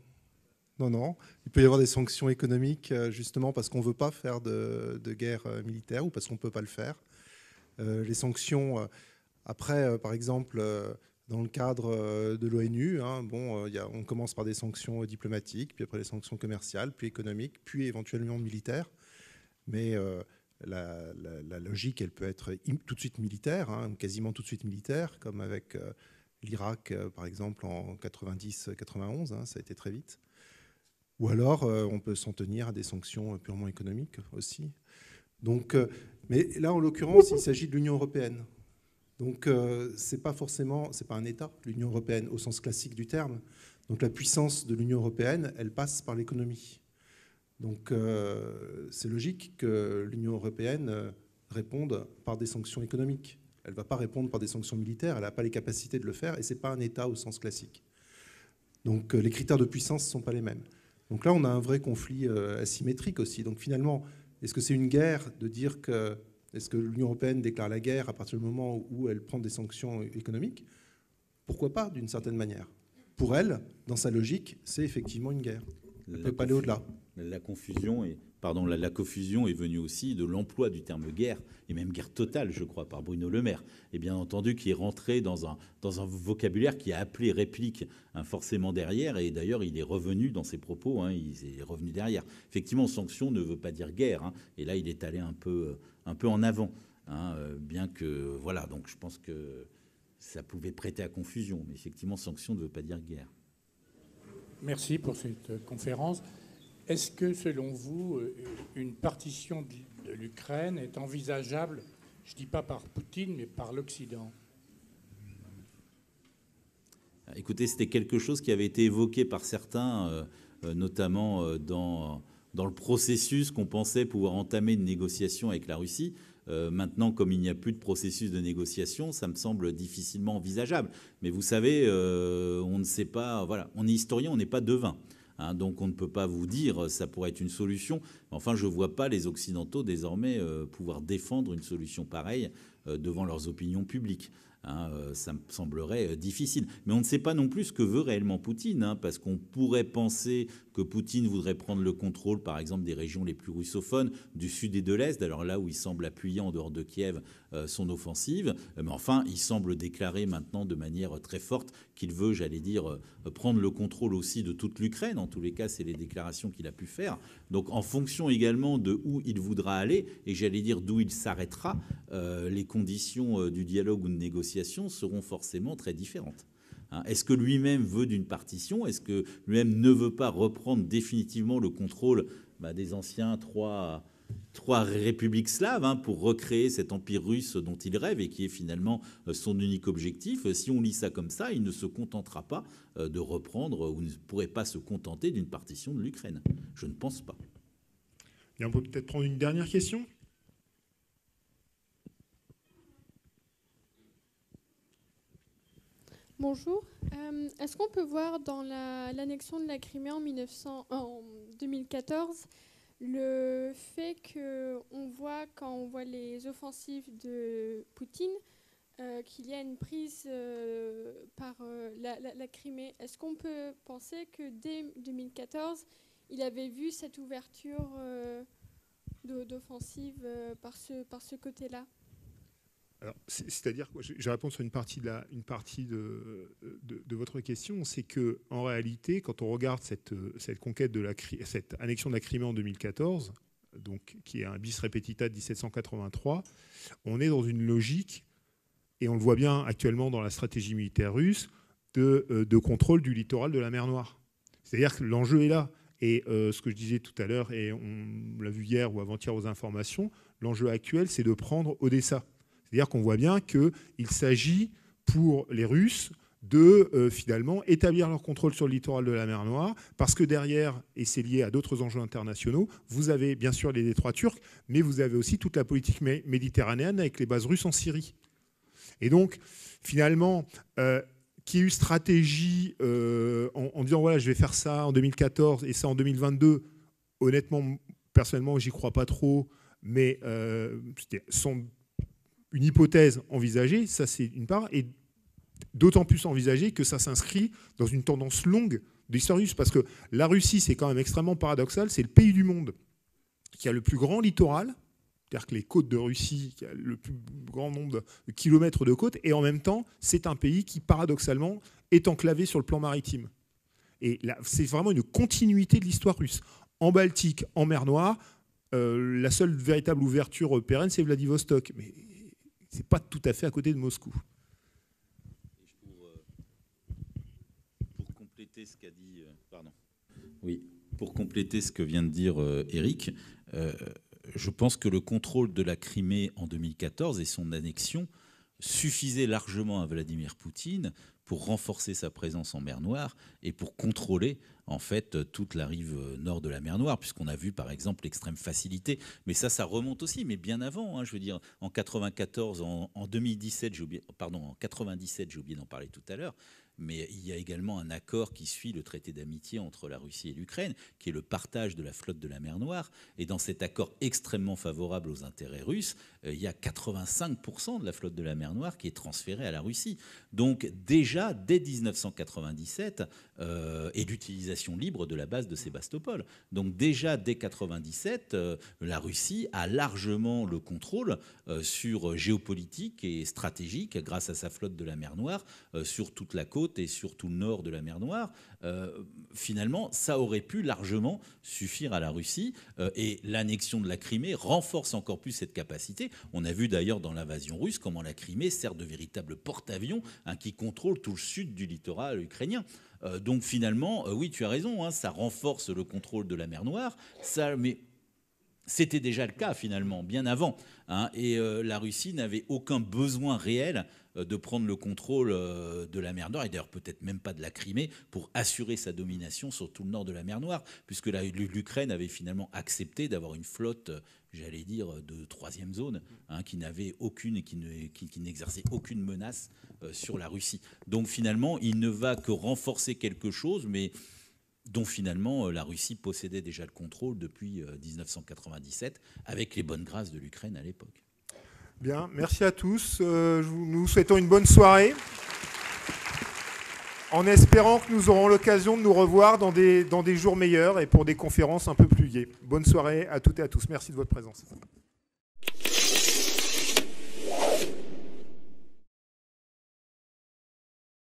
Non. Il peut y avoir des sanctions économiques justement parce qu'on ne veut pas faire de guerre militaire ou parce qu'on ne peut pas le faire. Les sanctions, après, par exemple, dans le cadre de l'ONU, on commence par des sanctions diplomatiques, puis après des sanctions commerciales, puis économiques, puis éventuellement militaires. Mais la logique, elle peut être tout de suite militaire, quasiment tout de suite militaire, comme avec l'Irak, par exemple, en 90-91, ça a été très vite. Ou alors, on peut s'en tenir à des sanctions purement économiques aussi. Donc, mais là, en l'occurrence, il s'agit de l'Union européenne. Donc, c'est pas un État, l'Union européenne, au sens classique du terme. Donc, la puissance de l'Union européenne, elle passe par l'économie. Donc, c'est logique que l'Union européenne réponde par des sanctions économiques. Elle ne va pas répondre par des sanctions militaires, elle n'a pas les capacités de le faire, et ce n'est pas un État au sens classique. Donc, les critères de puissance ne sont pas les mêmes. Donc là, on a un vrai conflit asymétrique aussi. Donc finalement, est-ce que c'est une guerre de dire que... Est-ce que l'Union européenne déclare la guerre à partir du moment où elle prend des sanctions économiques? Pourquoi pas, d'une certaine manière? Pour elle, dans sa logique, c'est effectivement une guerre. Elle ne peut pas aller au-delà. La confusion est venue aussi de l'emploi du terme guerre, et même guerre totale, je crois, par Bruno Le Maire, et bien entendu qui est rentré dans un vocabulaire qui a appelé réplique forcément derrière, et d'ailleurs il est revenu dans ses propos, il est revenu derrière. Effectivement, sanction ne veut pas dire guerre, et là il est allé un peu en avant, bien que, voilà, donc je pense que ça pouvait prêter à confusion, mais effectivement, sanction ne veut pas dire guerre. Merci pour cette conférence. Est-ce que, selon vous, une partition de l'Ukraine est envisageable, je ne dis pas par Poutine, mais par l'Occident? Écoutez, c'était quelque chose qui avait été évoqué par certains, notamment dans le processus qu'on pensait pouvoir entamer une négociation avec la Russie. Maintenant, comme il n'y a plus de processus de négociation, ça me semble difficilement envisageable. Mais vous savez, on ne sait pas... Voilà, on est historien, on n'est pas devin. Donc on ne peut pas vous dire ça pourrait être une solution. Enfin, je ne vois pas les Occidentaux désormais pouvoir défendre une solution pareille devant leurs opinions publiques. Ça me semblerait difficile. Mais on ne sait pas non plus ce que veut réellement Poutine, parce qu'on pourrait penser que Poutine voudrait prendre le contrôle, par exemple, des régions les plus russophones, du sud et de l'est, alors là où il semble appuyer en dehors de Kiev son offensive. Mais enfin, il semble déclarer maintenant de manière très forte qu'il veut, j'allais dire, prendre le contrôle aussi de toute l'Ukraine. En tous les cas, c'est les déclarations qu'il a pu faire. Donc, en fonction également de où il voudra aller, et j'allais dire d'où il s'arrêtera, les conditions du dialogue ou de négociation seront forcément très différentes. Est-ce que lui-même veut d'une partition? Est-ce que lui-même ne veut pas reprendre définitivement le contrôle des anciens trois républiques slaves pour recréer cet empire russe dont il rêve et qui est finalement son unique objectif? Si on lit ça comme ça, il ne se contentera pas de reprendre ou ne pourrait pas se contenter d'une partition de l'Ukraine. Je ne pense pas. Et on peut peut-être prendre une dernière question. Bonjour. Est-ce qu'on peut voir dans l'annexion de la Crimée en 2014 le fait qu'on voit, quand on voit les offensives de Poutine, qu'il y a une prise par la Crimée? Est-ce qu'on peut penser que dès 2014, il avait vu cette ouverture d'offensive par ce côté-là? Alors, c'est-à-dire, je réponds sur une partie de votre question, c'est que en réalité, quand on regarde cette conquête cette annexion de la Crimée en 2014, donc qui est un bis repetita de 1783, on est dans une logique, et on le voit bien actuellement dans la stratégie militaire russe, de contrôle du littoral de la mer Noire. C'est-à-dire que l'enjeu est là. Et ce que je disais tout à l'heure, et on l'a vu hier ou avant-hier aux informations, l'enjeu actuel, c'est de prendre Odessa. C'est-à-dire qu'on voit bien qu'il s'agit pour les Russes de finalement établir leur contrôle sur le littoral de la mer Noire, parce que derrière, et c'est lié à d'autres enjeux internationaux, vous avez bien sûr les détroits turcs, mais vous avez aussi toute la politique méditerranéenne avec les bases russes en Syrie. Et donc, finalement, qu'il y ait eu stratégie en disant voilà, je vais faire ça en 2014 et ça en 2022, honnêtement, personnellement, j'y crois pas trop, mais c'était une hypothèse envisagée, ça c'est une part, et d'autant plus envisagée que ça s'inscrit dans une tendance longue de l'histoire russe, parce que la Russie, c'est quand même extrêmement paradoxal, c'est le pays du monde qui a le plus grand littoral, c'est-à-dire que les côtes de Russie, qui a le plus grand nombre de kilomètres de côtes, et en même temps, c'est un pays qui, paradoxalement, est enclavé sur le plan maritime. Et là, c'est vraiment une continuité de l'histoire russe. En Baltique, en mer Noire, la seule véritable ouverture pérenne, c'est Vladivostok. Mais ce n'est pas tout à fait à côté de Moscou. Pour compléter ce qu'a dit... pour compléter ce que vient de dire Éric, je pense que le contrôle de la Crimée en 2014 et son annexion suffisait largement à Vladimir Poutine pour renforcer sa présence en mer Noire et pour contrôler en fait toute la rive nord de la mer Noire, puisqu'on a vu par exemple l'extrême facilité, mais ça remonte aussi, mais bien avant, hein, je veux dire en 94, en 2017, en 97, j'ai oublié d'en parler tout à l'heure, mais il y a également un accord qui suit le traité d'amitié entre la Russie et l'Ukraine, qui est le partage de la flotte de la mer Noire. Et dans cet accord extrêmement favorable aux intérêts russes, il y a 85% de la flotte de la mer Noire qui est transférée à la Russie. Donc déjà, dès 1997, et l'utilisation libre de la base de Sébastopol. Donc déjà, dès 1997, la Russie a largement le contrôle sur géopolitique et stratégique, grâce à sa flotte de la mer Noire, sur toute la côte et sur tout le nord de la mer Noire. Finalement, ça aurait pu largement suffire à la Russie, et l'annexion de la Crimée renforce encore plus cette capacité. On a vu d'ailleurs dans l'invasion russe comment la Crimée sert de véritable porte-avions qui contrôle tout le sud du littoral ukrainien. Donc finalement, oui, tu as raison, hein, ça renforce le contrôle de la mer Noire, mais c'était déjà le cas finalement, bien avant. Hein, et la Russie n'avait aucun besoin réel de prendre le contrôle de la mer Noire, et d'ailleurs peut-être même pas de la Crimée, pour assurer sa domination sur tout le nord de la mer Noire, puisque l'Ukraine avait finalement accepté d'avoir une flotte, j'allais dire, de troisième zone, hein, qui n'avait aucune et qui n'exerçait aucune menace sur la Russie. Donc finalement, il ne va que renforcer quelque chose, mais dont finalement la Russie possédait déjà le contrôle depuis 1997, avec les bonnes grâces de l'Ukraine à l'époque. Bien, merci à tous. Nous vous souhaitons une bonne soirée, en espérant que nous aurons l'occasion de nous revoir dans des jours meilleurs et pour des conférences un peu plus gaies. Bonne soirée à toutes et à tous. Merci de votre présence.